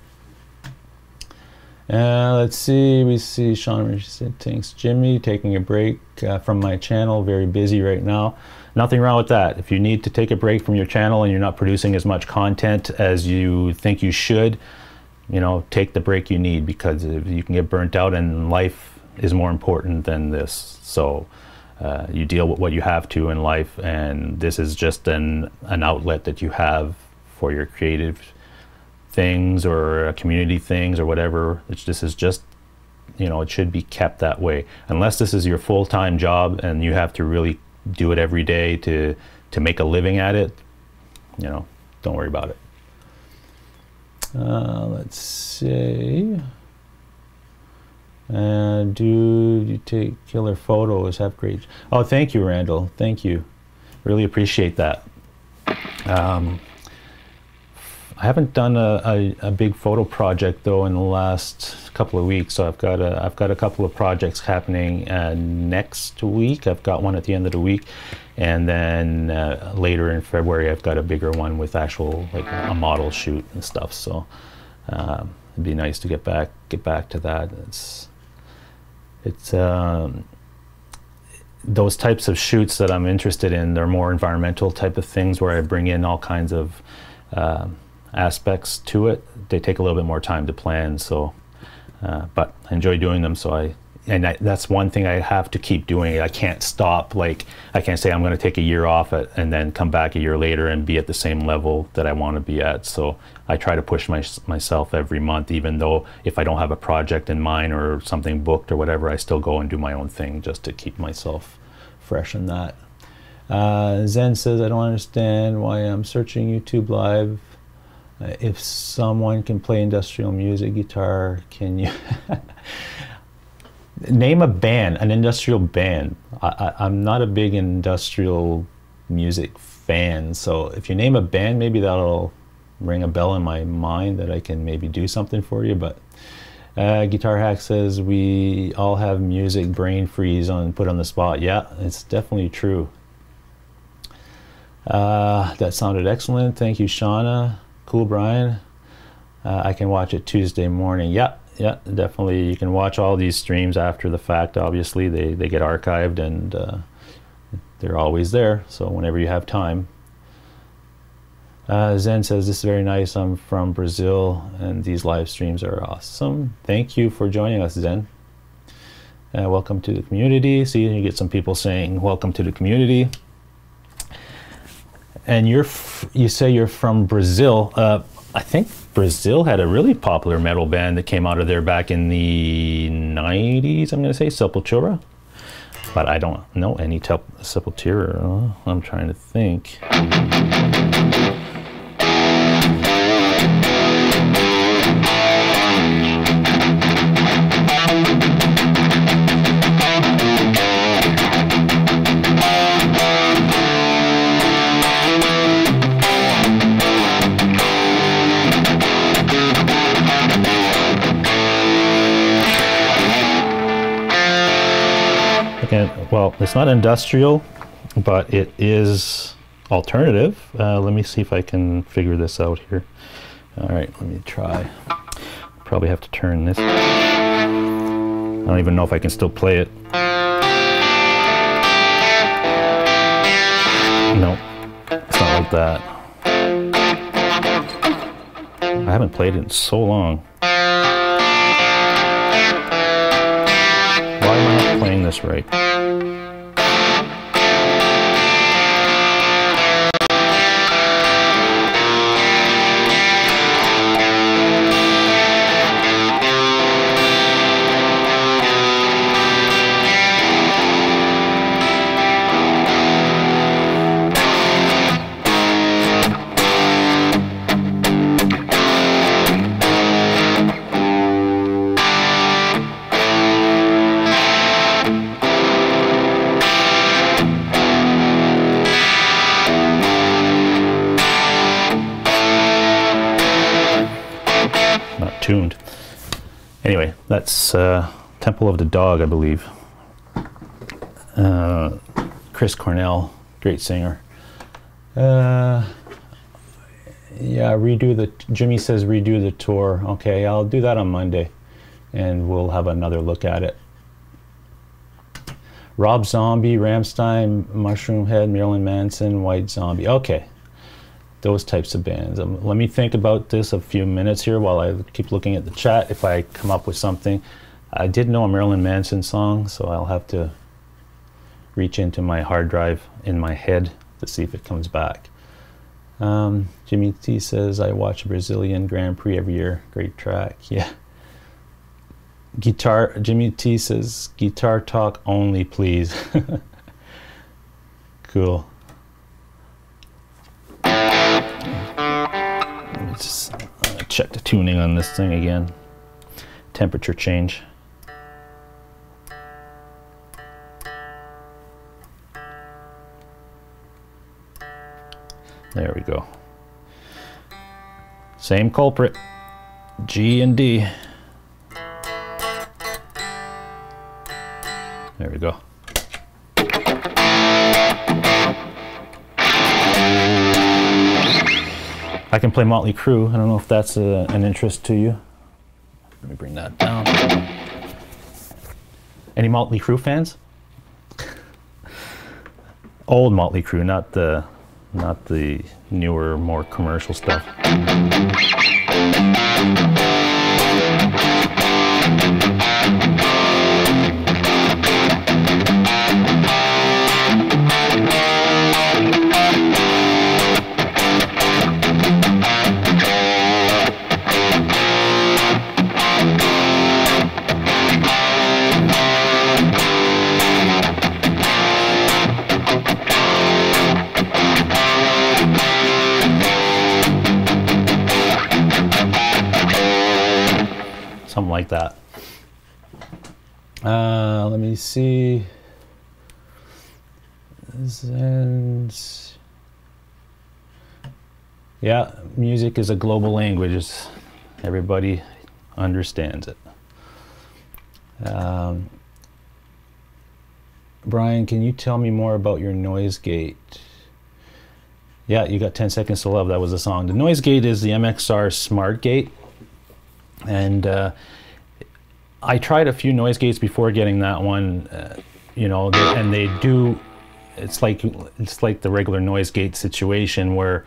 Let's see, we see Sean said, thanks Jimmy, taking a break from my channel, very busy right now. Nothing wrong with that. If you need to take a break from your channel and you're not producing as much content as you think you should, you know, take the break you need, because you can get burnt out, and life is more important than this. So you deal with what you have to in life, and this is just an outlet that you have for your creative things or community things or whatever. This is just, you know, it should be kept that way. Unless this is your full-time job and you have to really do it every day to make a living at it, you know, don't worry about it. Let's see. Do you take killer photos? Have great. Oh, thank you, Randall. Thank you. Really appreciate that. I haven't done a big photo project though in the last couple of weeks. So I've got a couple of projects happening next week. I've got one at the end of the week, and then later in February I've got a bigger one with actual like a model shoot and stuff. So it'd be nice to get back to that. It's those types of shoots that I'm interested in. They're more environmental type of things where I bring in all kinds of aspects to it. They take a little bit more time to plan, so but I enjoy doing them. So that's one thing I have to keep doing. I can't stop. Like, I can't say I'm going to take a year off and then come back a year later and be at the same level that I want to be at. So I try to push myself every month, even though if I don't have a project in mind or something booked or whatever, I still go and do my own thing just to keep myself fresh in that. Zen says, I don't understand why I'm searching YouTube Live. If someone can play industrial music, guitar, can you name a band, an industrial band? I'm not a big industrial music fan, so if you name a band, maybe that'll ring a bell in my mind that I can maybe do something for you. But Guitar Hack says, we all have music brain freeze on put on the spot. Yeah, it's definitely true. That sounded excellent. Thank you, Shauna. Cool, Brian. I can watch it Tuesday morning. Yeah, definitely. You can watch all these streams after the fact. Obviously, they get archived and they're always there. So whenever you have time. Zen says, this is very nice. I'm from Brazil and these live streams are awesome. Thank you for joining us, Zen. Welcome to the community. See, you get some people saying welcome to the community. And you say you're from Brazil. I think Brazil had a really popular metal band that came out of there back in the 90s, I'm going to say, Sepultura. But I don't know any Sepultura. I'm trying to think. Well, it's not industrial, but it is alternative. Let me see if I can figure this out here. All right, let me try. Probably have to turn this. I don't even know if I can still play it. No, it's not like that. I haven't played it in so long. Why am I not playing this right? Tuned. Anyway, that's Temple of the Dog, I believe. Chris Cornell, great singer. Yeah, Jimmy says redo the tour. Okay, I'll do that on Monday and we'll have another look at it. Rob Zombie, Rammstein, Mushroom Head, Marilyn Manson, White Zombie. Okay. Those types of bands. Let me think about this a few minutes here while I keep looking at the chat. If I come up with something, I did know a Marilyn Manson song, so I'll have to reach into my hard drive in my head to see if it comes back. Jimmy T says, I watch a Brazilian Grand Prix every year. Great track. Yeah. Guitar, Jimmy T says, guitar talk only, please. Cool. Let me just check the tuning on this thing again. Temperature change. There we go. Same culprit. G and D. There we go. I can play Motley Crue. I don't know if that's an interest to you. Let me bring that down. Any Motley Crue fans? Old Motley Crue, not the newer, more commercial stuff. Something like that. Let me see. Yeah, music is a global language. Everybody understands it. Brian, can you tell me more about your noise gate? Yeah, you got 10 Seconds to Love. That was the song. The noise gate is the MXR Smart Gate. And I tried a few noise gates before getting that one, you know, and they do, it's like the regular noise gate situation where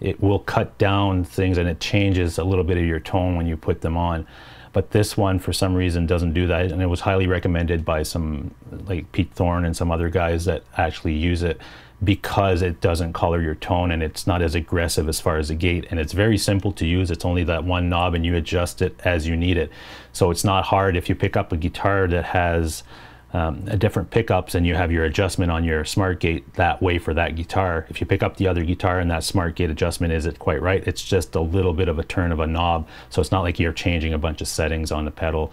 it will cut down things and it changes a little bit of your tone when you put them on. But this one, for some reason, doesn't do that, and it was highly recommended by some, like Pete Thorne and some other guys that actually use it, because it doesn't color your tone and it's not as aggressive as far as the gate, and it's very simple to use. It's only that one knob and you adjust it as you need it. So it's not hard. If you pick up a guitar that has different pickups and you have your adjustment on your smart gate that way for that guitar, if you pick up the other guitar and that smart gate adjustment isn't quite right, it's just a little bit of a turn of a knob. So it's not like you're changing a bunch of settings on the pedal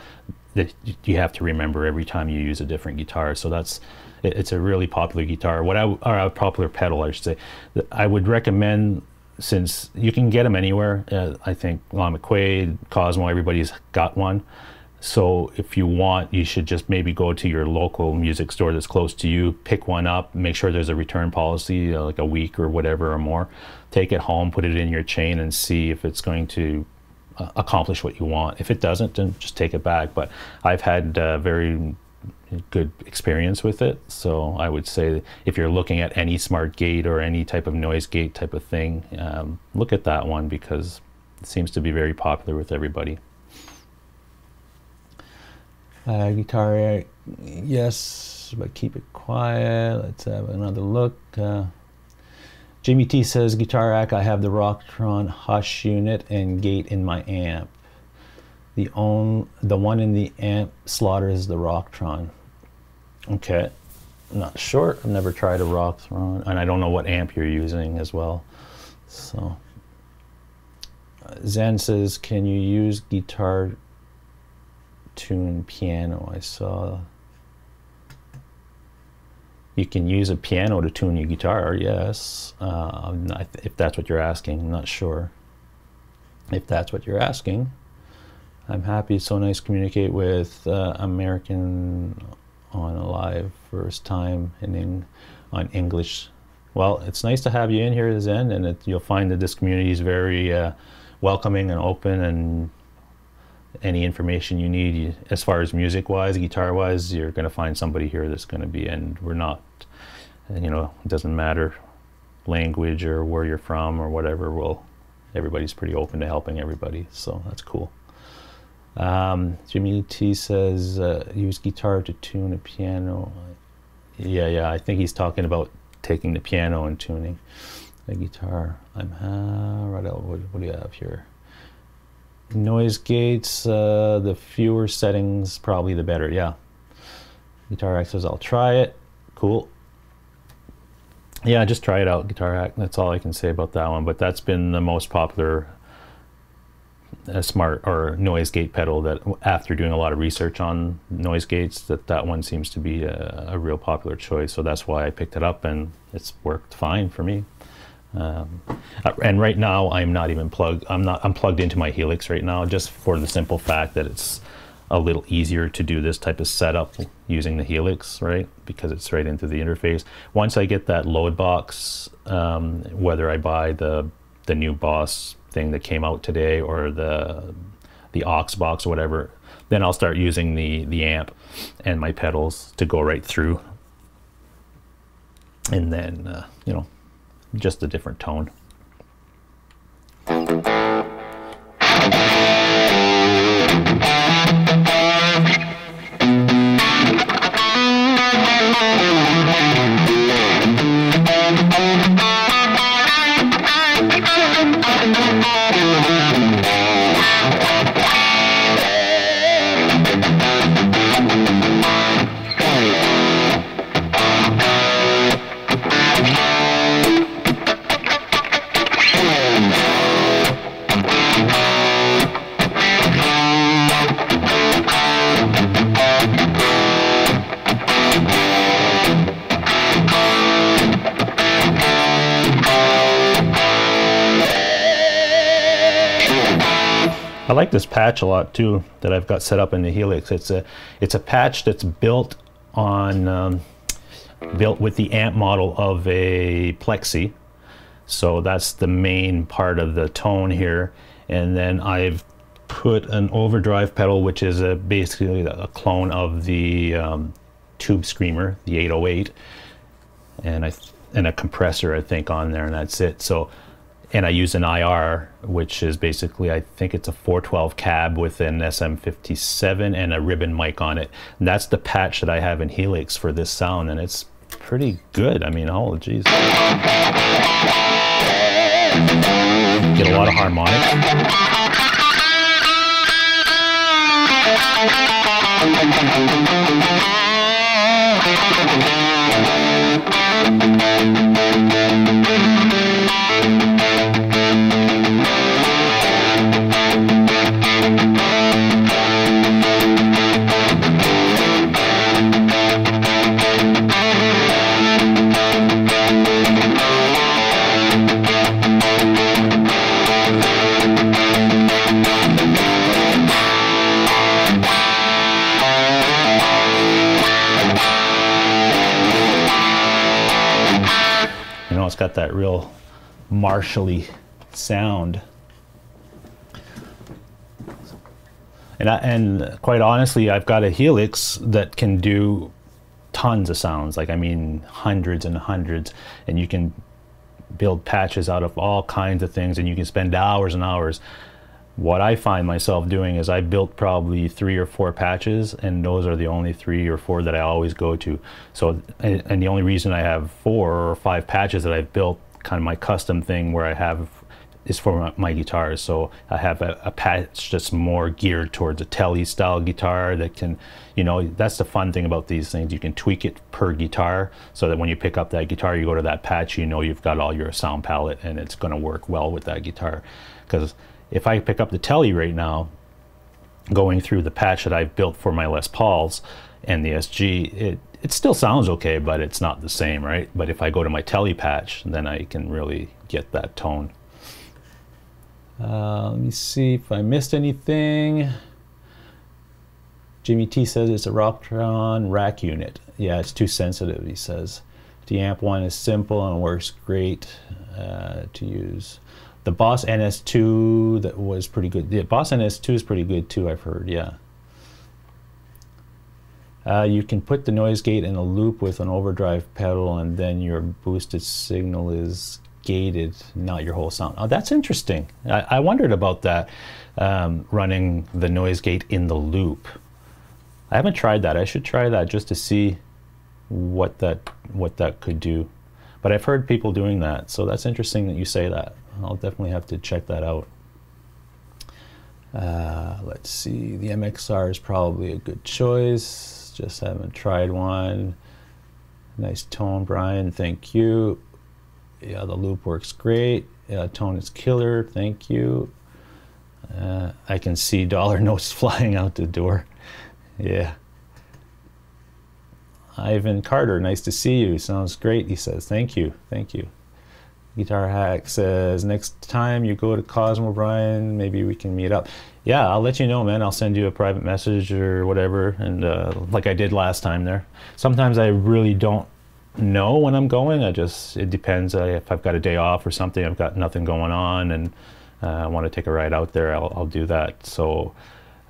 that you have to remember every time you use a different guitar. So that's, it's a really popular guitar, or a popular pedal, I should say. I would recommend, since you can get them anywhere, I think Lon McQuaid, Cosmo, everybody's got one. So if you want, you should just maybe go to your local music store that's close to you, pick one up, make sure there's a return policy, like a week or whatever or more. Take it home, put it in your chain, and see if it's going to accomplish what you want. If it doesn't, then just take it back. But I've had very good experience with it, so I would say if you're looking at any smart gate or any type of noise gate type of thing, look at that one, because it seems to be very popular with everybody. Guitar, yes, but keep it quiet. Let's have another look. Jimmy T says, guitar rack, I have the Rocktron Hush unit and gate in my amp. The one in the amp slaughter is the Rocktron. Okay, I'm not sure. I've never tried a Rocktron, and I don't know what amp you're using as well. So, Zen says, can you use guitar tune piano? I saw you can use a piano to tune your guitar. Yes, if that's what you're asking. I'm not sure if that's what you're asking. I'm happy. It's so nice to communicate with American on a live first time on English. Well, it's nice to have you in here, Zen, and you'll find that this community is very welcoming and open, and any information you need as far as music wise, guitar wise, you're going to find somebody here that's going to be, and we're not, you know, it doesn't matter language or where you're from or whatever. Everybody's pretty open to helping everybody, so that's cool. Jimmy T says, use guitar to tune a piano. Yeah, I think he's talking about taking the piano and tuning the guitar. What do you have here? Noise gates, the fewer settings, probably the better. Yeah. Guitar Hack says, I'll try it. Cool. Yeah, just try it out, Guitar Hack. That's all I can say about that one. But that's been the most popular smart or noise gate pedal that, after doing a lot of research on noise gates, that one seems to be a real popular choice. So that's why I picked it up, and it's worked fine for me. And right now I'm not even plugged. I'm plugged into my Helix right now, just for the simple fact that it's a little easier to do this type of setup using the Helix, right? Because it's right into the interface. Once I get that load box, whether I buy the new Boss thing that came out today or the aux box or whatever, then I'll start using the amp and my pedals to go right through, and then you know, just a different tone. I like this patch a lot too that I've got set up in the Helix. It's a patch that's built on built with the amp model of a Plexi, so that's the main part of the tone here. And then I've put an overdrive pedal, which is basically a clone of the Tube Screamer, the 808, and a compressor, I think, on there, and that's it. So. And I use an IR, which is basically, I think it's a 412 cab with an SM57 and a ribbon mic on it. And that's the patch that I have in Helix for this sound, and it's pretty good. I mean, oh geez. Get a lot of harmonics. It's got that real Marshall-y sound, and quite honestly, I've got a Helix that can do tons of sounds, like I mean hundreds and hundreds, and you can build patches out of all kinds of things, and you can spend hours and hours. What I find myself doing is I built probably 3 or 4 patches, and those are the only 3 or 4 that I always go to. So, and the only reason I have 4 or 5 patches that I've built, kind of my custom thing where I have, is for my guitars. So I have a patch that's more geared towards a Tele style guitar that can, you know, that's the fun thing about these things. You can tweak it per guitar, so that when you pick up that guitar, you go to that patch, you know you've got all your sound palette, and it's going to work well with that guitar. Because if I pick up the Tele right now, going through the patch that I've built for my Les Pauls and the SG, it still sounds okay, but it's not the same, right? But if I go to my Tele patch, then I can really get that tone. Let me see if I missed anything. Jimmy T says it's a Rocktron rack unit. Yeah, it's too sensitive, he says. The amp one is simple and works great to use. The Boss NS2, that was pretty good. The Boss NS2 is pretty good too, I've heard, yeah. You can put the noise gate in a loop with an overdrive pedal, and then your boosted signal is gated, not your whole sound. Oh, that's interesting. I wondered about that, running the noise gate in the loop. I haven't tried that. I should try that just to see what that could do. But I've heard people doing that, so that's interesting that you say that. I'll definitely have to check that out. Let's see, the MXR is probably a good choice. Just haven't tried one. Nice tone, Brian, thank you. Yeah, the loop works great. Yeah, tone is killer, thank you. I can see dollar notes flying out the door. Yeah. Ivan Carter, nice to see you. Sounds great, he says. Thank you, thank you. Guitar Hack says, next time you go to Cosmo, Brian, maybe we can meet up. Yeah, I'll let you know, man. I'll send you a private message or whatever, and like I did last time there. Sometimes I really don't know when I'm going. It depends if I've got a day off or something. I've got nothing going on, and I want to take a ride out there. I'll do that. So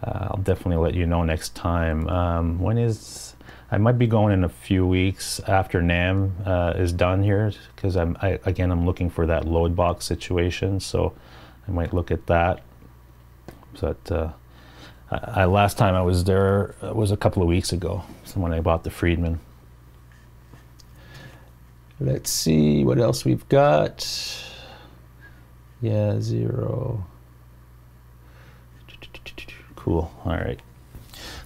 I'll definitely let you know next time. When is... I might be going in a few weeks after NAMM is done here, because I'm looking for that load box situation, so I might look at that. But last time I was there was a couple of weeks ago, so when I bought the Friedman. Let's see what else we've got. Yeah, 0. Cool. All right.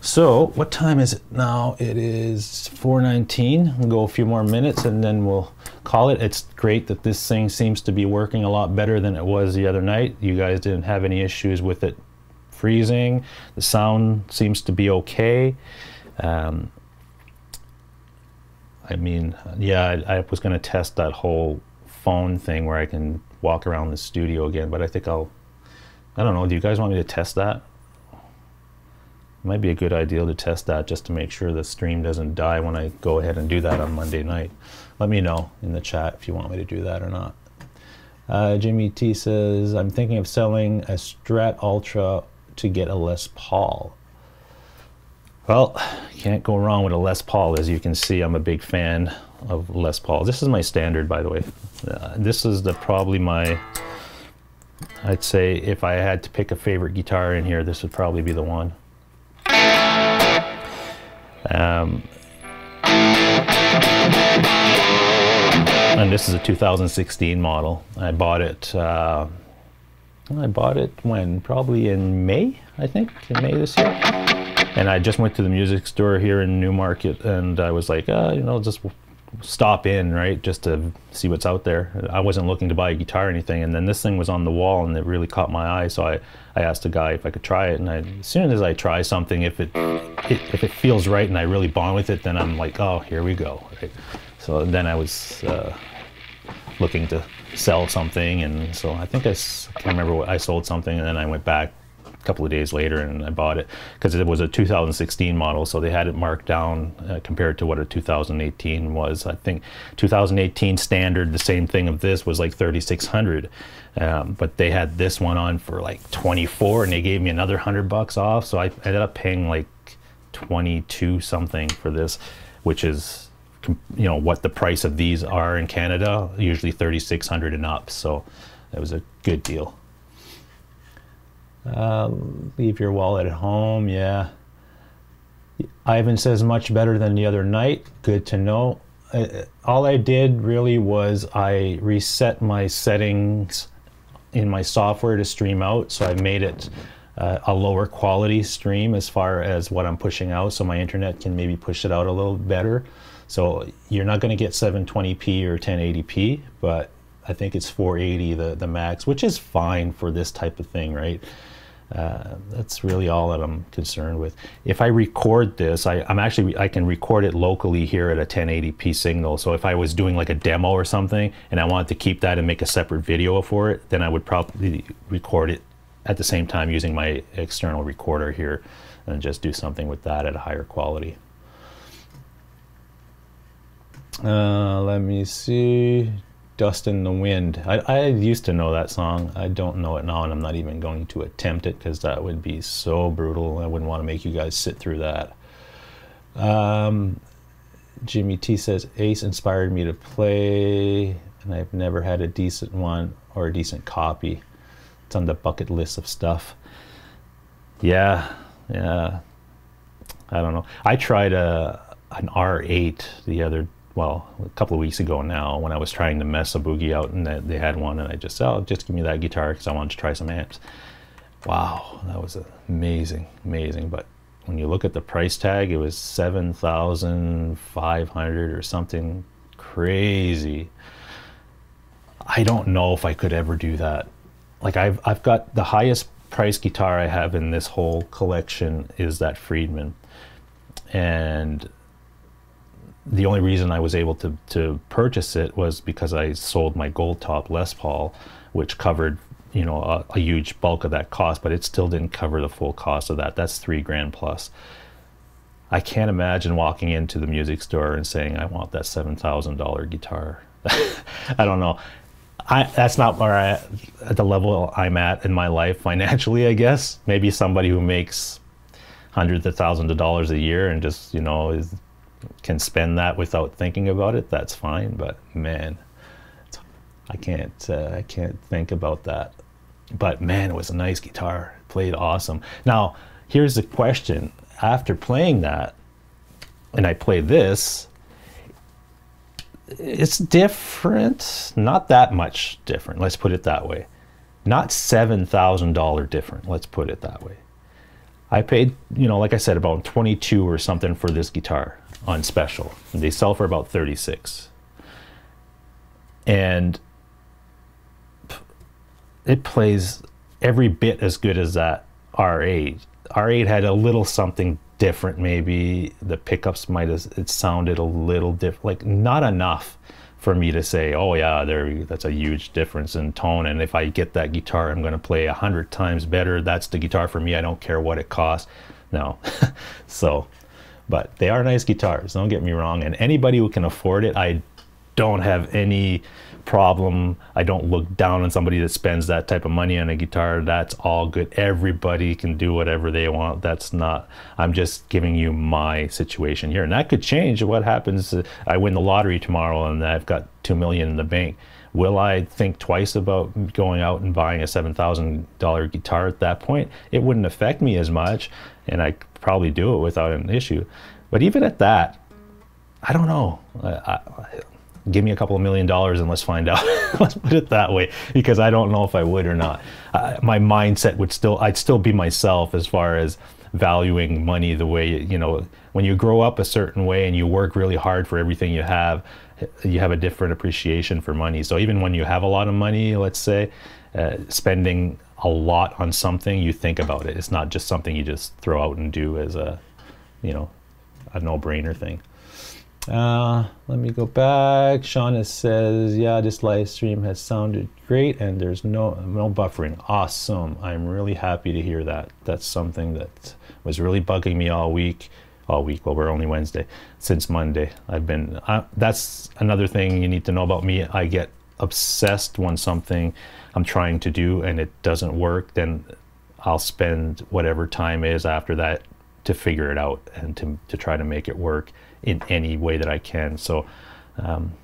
So what time is it now? It is 4:19. We'll go a few more minutes and then we'll call it. It's great that this thing seems to be working a lot better than it was the other night. You guys didn't have any issues with it freezing. The sound seems to be okay. I mean, yeah, I was going to test that whole phone thing where I can walk around the studio again, but I think I don't know, do you guys want me to test that? Might be a good idea to test that just to make sure the stream doesn't die when I go ahead and do that on Monday night. Let me know in the chat if you want me to do that or not. Jimmy T says, I'm thinking of selling a Strat Ultra to get a Les Paul. Well, can't go wrong with a Les Paul. As you can see, I'm a big fan of Les Paul. This is my standard, by the way. This is probably my, I'd say if I had to pick a favorite guitar in here, this would probably be the one. And this is a 2016 model. I bought it when? Probably in May, I think, in May this year. And I just went to the music store here in Newmarket, and I was like, you know, just stop in, right, just to see what's out there. I wasn't looking to buy a guitar or anything, and then this thing was on the wall, and it really caught my eye, so I asked the guy if I could try it, and as soon as I try something, if it feels right and I really bond with it, then I'm like, oh, here we go. Right? So then I was looking to sell something, and so I think I can't remember what I sold something, and then I went back a couple of days later and I bought it because it was a 2016 model, so they had it marked down compared to what a 2018 was. I think 2018 standard, the same thing of this, was like 3,600, but they had this one on for like 24, and they gave me another $100 off, so I ended up paying like 22 something for this, which is, you know, what the price of these are in Canada, usually 3,600 and up, so it was a good deal. Leave your wallet at home. Yeah, Ivan says much better than the other night. Good to know. All I did really was I reset my settings in my software to stream out, so I made it a lower quality stream as far as what I'm pushing out, so my internet can maybe push it out a little better. So you're not going to get 720p or 1080p, but I think it's 480 the max, which is fine for this type of thing, right? That's really all that I'm concerned with. If I record this, I can record it locally here at a 1080p signal. So if I was doing like a demo or something and I wanted to keep that and make a separate video for it, then I would probably record it at the same time using my external recorder here and just do something with that at a higher quality. Let me see. Dust in the Wind. I used to know that song. I don't know it now, and I'm not even going to attempt it because that would be so brutal. I wouldn't want to make you guys sit through that. Jimmy T says, Ace inspired me to play, and I've never had a decent one or a decent copy. It's on the bucket list of stuff. Yeah. I don't know. I tried an R8 well, a couple of weeks ago now, when I was trying to mess a boogie out, and they had one, and I just said, oh, just give me that guitar because I wanted to try some amps. Wow, that was amazing, amazing. But when you look at the price tag, it was $7,500 or something crazy. I don't know if I could ever do that. Like I've got the highest price guitar I have in this whole collection is that Friedman, and the only reason I was able to purchase it was because I sold my gold top Les Paul, which covered, you know, a huge bulk of that cost, but it still didn't cover the full cost of that. That's $3,000 plus. I can't imagine walking into the music store and saying, I want that $7,000 guitar. I don't know. That's not where at the level I'm at in my life financially, I guess. Maybe somebody who makes hundreds of thousands of dollars a year and just, you know, can spend that without thinking about it, that's fine. But man, I can't think about that. But man, it was a nice guitar. It played awesome. Now, here's the question. After playing that, and I played this, it's different, not that much different, let's put it that way. Not $7,000 different, let's put it that way. I paid, you know, like I said, about 22 or something for this guitar on special. They sell for about 36. And it plays every bit as good as that R8. R8 had a little something different, maybe the pickups might have, it sounded a little different, like not enough for me to say, oh yeah, that's a huge difference in tone, and if I get that guitar I'm going to play 100 times better. That's the guitar for me. I don't care what it costs. No. So, but they are nice guitars, don't get me wrong, and anybody who can afford it, I don't have any problem. I don't look down on somebody that spends that type of money on a guitar. That's all good. Everybody can do whatever they want. That's not, I'm just giving you my situation here, and that could change. What happens, I win the lottery tomorrow and I've got $2 million in the bank. Will I think twice about going out and buying a $7,000 guitar at that point? It wouldn't affect me as much, and I could probably do it without an issue. But even at that, I don't know. Give me a couple of $1 million and let's find out. Let's put it that way, because I don't know if I would or not. My mindset would I'd still be myself as far as valuing money the way, you know, when you grow up a certain way and you work really hard for everything you have a different appreciation for money. So even when you have a lot of money, let's say, spending a lot on something, you think about it. It's not just something you just throw out and do as a, you know, a no-brainer thing. Let me go back. Shauna says, yeah, this live stream has sounded great and there's no buffering. Awesome. I'm really happy to hear that. That's something that was really bugging me all week. Well, we're only Wednesday, since Monday. That's another thing you need to know about me. I get obsessed when something I'm trying to do and it doesn't work, then I'll spend whatever time is after that to figure it out and to try to make it work in any way that I can. So I'm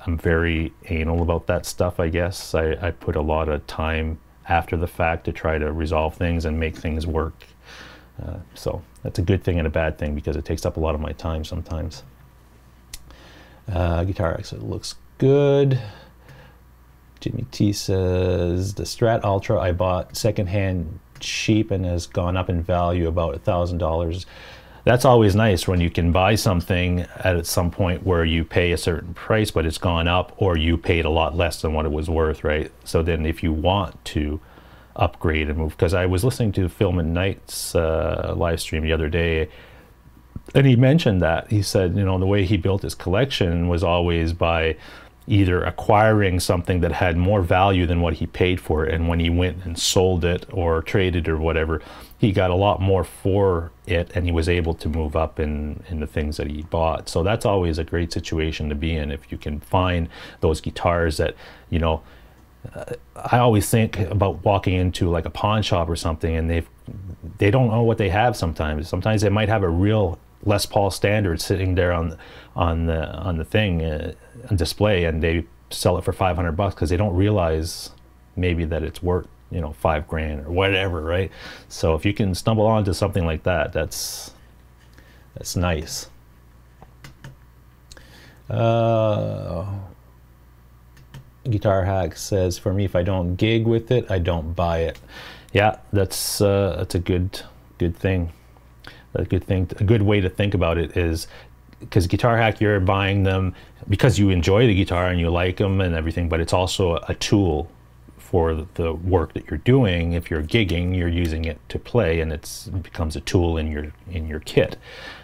very anal about that stuff, I guess. I put a lot of time after the fact to try to resolve things and make things work. So that's a good thing and a bad thing, because it takes up a lot of my time sometimes. Guitar exit looks good. Jimmy T says, the Strat Ultra I bought secondhand cheap and has gone up in value about $1,000. That's always nice when you can buy something at some point where you pay a certain price but it's gone up, or you paid a lot less than what it was worth, right? So then if you want to upgrade and move, because I was listening to Phil McKnight's live stream the other day, and he mentioned that. He said, you know, the way he built his collection was always by either acquiring something that had more value than what he paid for it, and when he went and sold it or traded or whatever, he got a lot more for it, and he was able to move up in the things that he bought. So that's always a great situation to be in, if you can find those guitars that, you know, I always think about walking into like a pawn shop or something, and they don't know what they have sometimes. Sometimes they might have a real Les Paul standard sitting there on the thing on display, and they sell it for $500 because they don't realize maybe that it's worth, you know, $5,000 or whatever, right? So if you can stumble onto something like that, that's nice. Guitar Hack says, for me, if I don't gig with it, I don't buy it. Yeah, that's a good thing. A good way to think about it is, because Guitar Hack, you're buying them because you enjoy the guitar and you like them and everything, but it's also a tool for the work that you're doing. If you're gigging, you're using it to play, and it becomes a tool in your kit.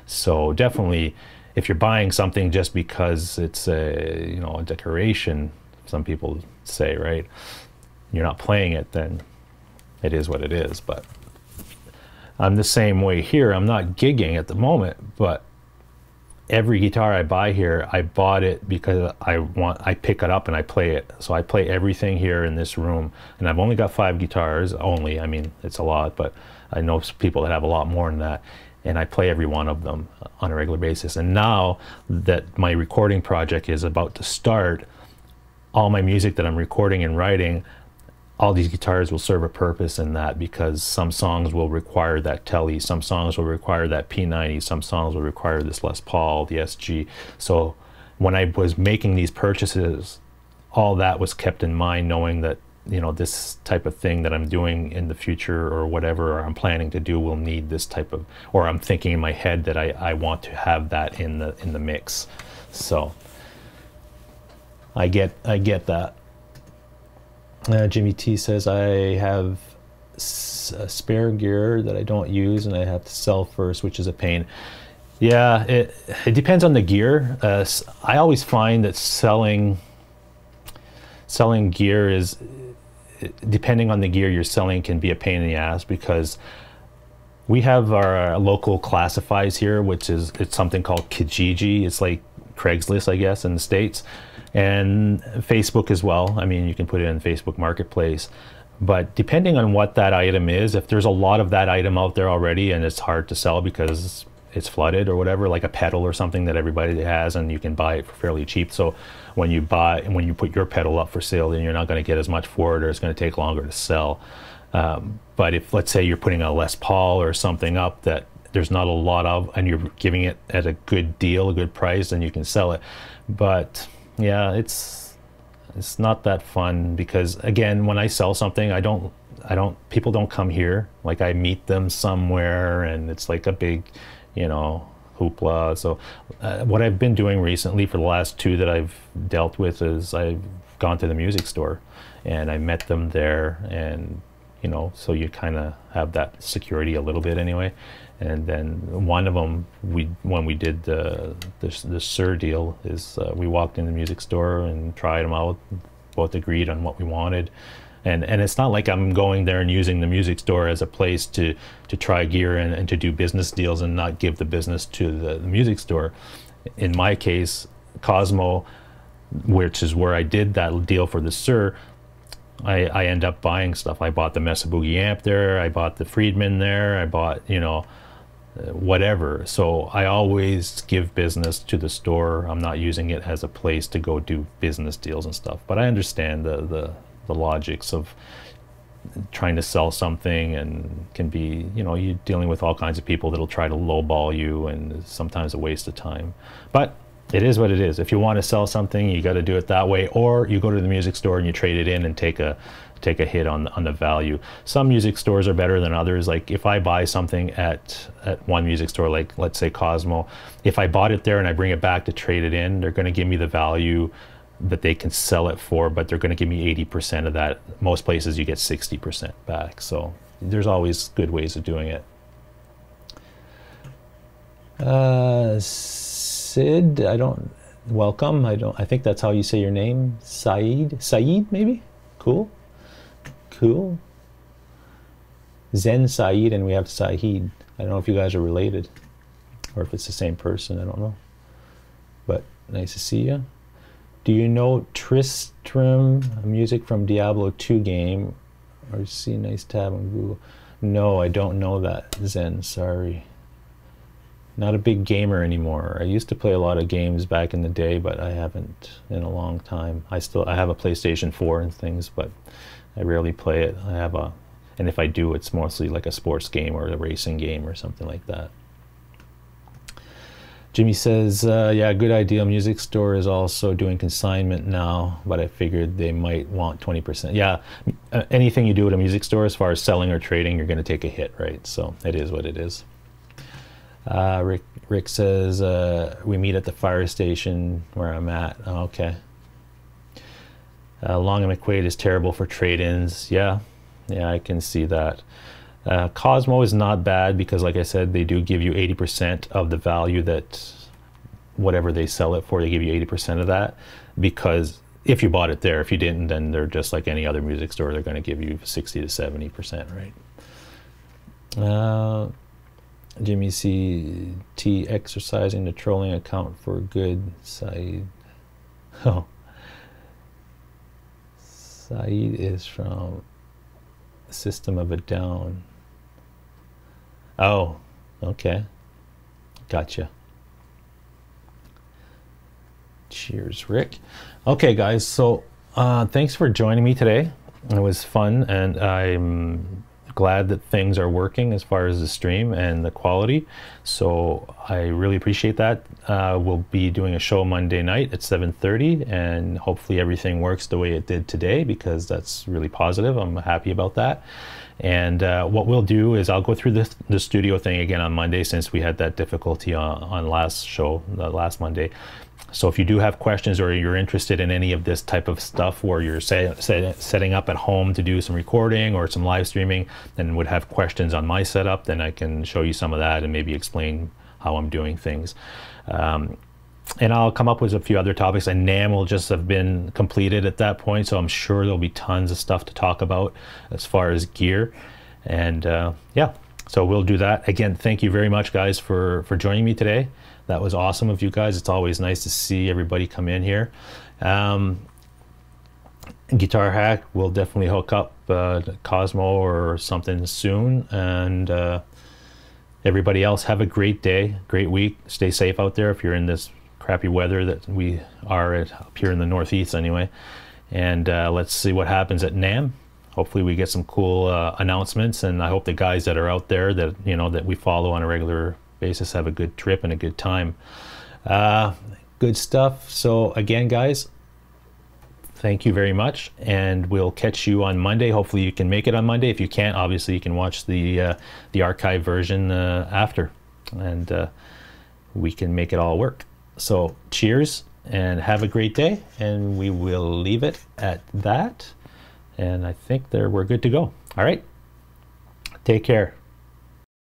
So definitely, if you're buying something just because it's a a decoration, some people say, right, you're not playing it, then it is what it is. But I'm the same way here. I'm not gigging at the moment, but every guitar I buy here, I bought it because I pick it up and I play it. So I play everything here in this room, and I've only got 5 guitars only. I mean, it's a lot, but I know people that have a lot more than that, and I play every one of them on a regular basis. And now that my recording project is about to start, all my music that I'm recording and writing, all these guitars will serve a purpose in that, because some songs will require that Tele, some songs will require that P90, some songs will require this Les Paul, the SG. So when I was making these purchases, all that was kept in mind, knowing that this type of thing that I'm doing in the future, or whatever, or I'm planning to do, will need this type of, or I'm thinking in my head that I want to have that in the mix. So I get that. Jimmy T says, I have spare gear that I don't use and I have to sell first, which is a pain. Yeah, it depends on the gear. I always find that selling gear is, depending on the gear you're selling, can be a pain in the ass, because we have our local classifieds here, which is, it's something called Kijiji. It's like Craigslist, I guess, in the States, and Facebook as well. I mean, you can put it in Facebook Marketplace, but depending on what that item is, if there's a lot of that item out there already and it's hard to sell because it's flooded or whatever, like a pedal or something that everybody has, and you can buy it for fairly cheap. So when you put your pedal up for sale, then you're not going to get as much for it, or it's going to take longer to sell. But if, let's say, you're putting a Les Paul or something up that there's not a lot of, and you're giving it at a good deal, a good price, then you can sell it. But yeah, it's not that fun, because again, when I sell something, people don't come here. Like, I meet them somewhere, and it's like a big, hoopla. So what I've been doing recently for the last 2 that I've dealt with is I've gone to the music store and I met them there, and so you kind of have that security a little bit anyway. And then one of them, when we did the SMEER deal, is we walked in the music store and tried them out, both agreed on what we wanted. And it's not like I'm going there and using the music store as a place to try gear and to do business deals and not give the business to the music store. In my case, Cosmo, which is where I did that deal for the SMEER, I end up buying stuff. I bought the Mesa Boogie amp there, I bought the Friedman there, I bought, whatever. So I always give business to the store. I'm not using it as a place to go do business deals and stuff. But I understand the logics of trying to sell something, and can be, you're dealing with all kinds of people that'll try to lowball you, and it's sometimes a waste of time. But it is what it is. If you want to sell something, you got to do it that way, or you go to the music store and you trade it in and take a hit on the value. Some music stores are better than others. Like, if I buy something at one music store, like let's say Cosmo, if I bought it there and I bring it back to trade it in, they're going to give me the value that they can sell it for, but they're going to give me 80% of that. Most places you get 60% back. So there's always good ways of doing it. Sid, welcome. I think that's how you say your name. Saeed maybe? Cool. Zen Saeed, and we have Saeed. I don't know if you guys are related, or if it's the same person, I don't know. But nice to see you. Do you know Tristram, music from Diablo 2 game? Or see a nice tab on Google. No, I don't know that, Zen, sorry. Not a big gamer anymore. I used to play a lot of games back in the day, but I haven't in a long time. I have a PlayStation 4 and things, but I rarely play it. And if I do, it's mostly like a sports game or a racing game or something like that. Jimmy says, yeah, good idea. Music store is also doing consignment now, but I figured they might want 20%. Yeah, anything you do at a music store as far as selling or trading, you're going to take a hit, right? So it is what it is. Rick says, we meet at the fire station where I'm at. Oh, okay. Long and McQuaid is terrible for trade-ins. Yeah, I can see that. Cosmo is not bad because, like I said, they do give you 80% of the value that whatever they sell it for, they give you 80% of that, because if you bought it there, if you didn't, then they're just like any other music store. They're going to give you 60 to 70%, right? Jimmy C. T. exercising the trolling account for good. Saeed. Oh. Saeed is from System of a Down. Oh, okay. Gotcha. Cheers, Rick. Okay, guys, so thanks for joining me today. It was fun, and I'm glad that things are working as far as the stream and the quality, so I really appreciate that. We'll be doing a show Monday night at 7:30, and hopefully everything works the way it did today, because that's really positive. I'm happy about that. And what we'll do is I'll go through the studio thing again on Monday, since we had that difficulty on last show, last Monday. So if you do have questions, or you're interested in any of this type of stuff where you're setting up at home to do some recording or some live streaming, and would have questions on my setup, then I can show you some of that and maybe explain how I'm doing things. And I'll come up with a few other topics, and NAMM will just have been completed at that point, so I'm sure there'll be tons of stuff to talk about as far as gear. And yeah, so we'll do that. Again, thank you very much, guys, for joining me today. That was awesome of you guys. It's always nice to see everybody come in here. Guitar Hack will definitely hook up Cosmo or something soon. And everybody else, have a great day, great week. Stay safe out there if you're in this crappy weather that we are up here in the Northeast anyway. And let's see what happens at NAMM. Hopefully we get some cool announcements, and I hope the guys that are out there that that we follow on a regular basis have a good trip and a good time. Good stuff. So again, guys, thank you very much, and we'll catch you on Monday. Hopefully you can make it on Monday. If you can't, obviously you can watch the archive version after, and we can make it all work. So cheers and have a great day, and we will leave it at that. And I think we're good to go. All right, take care.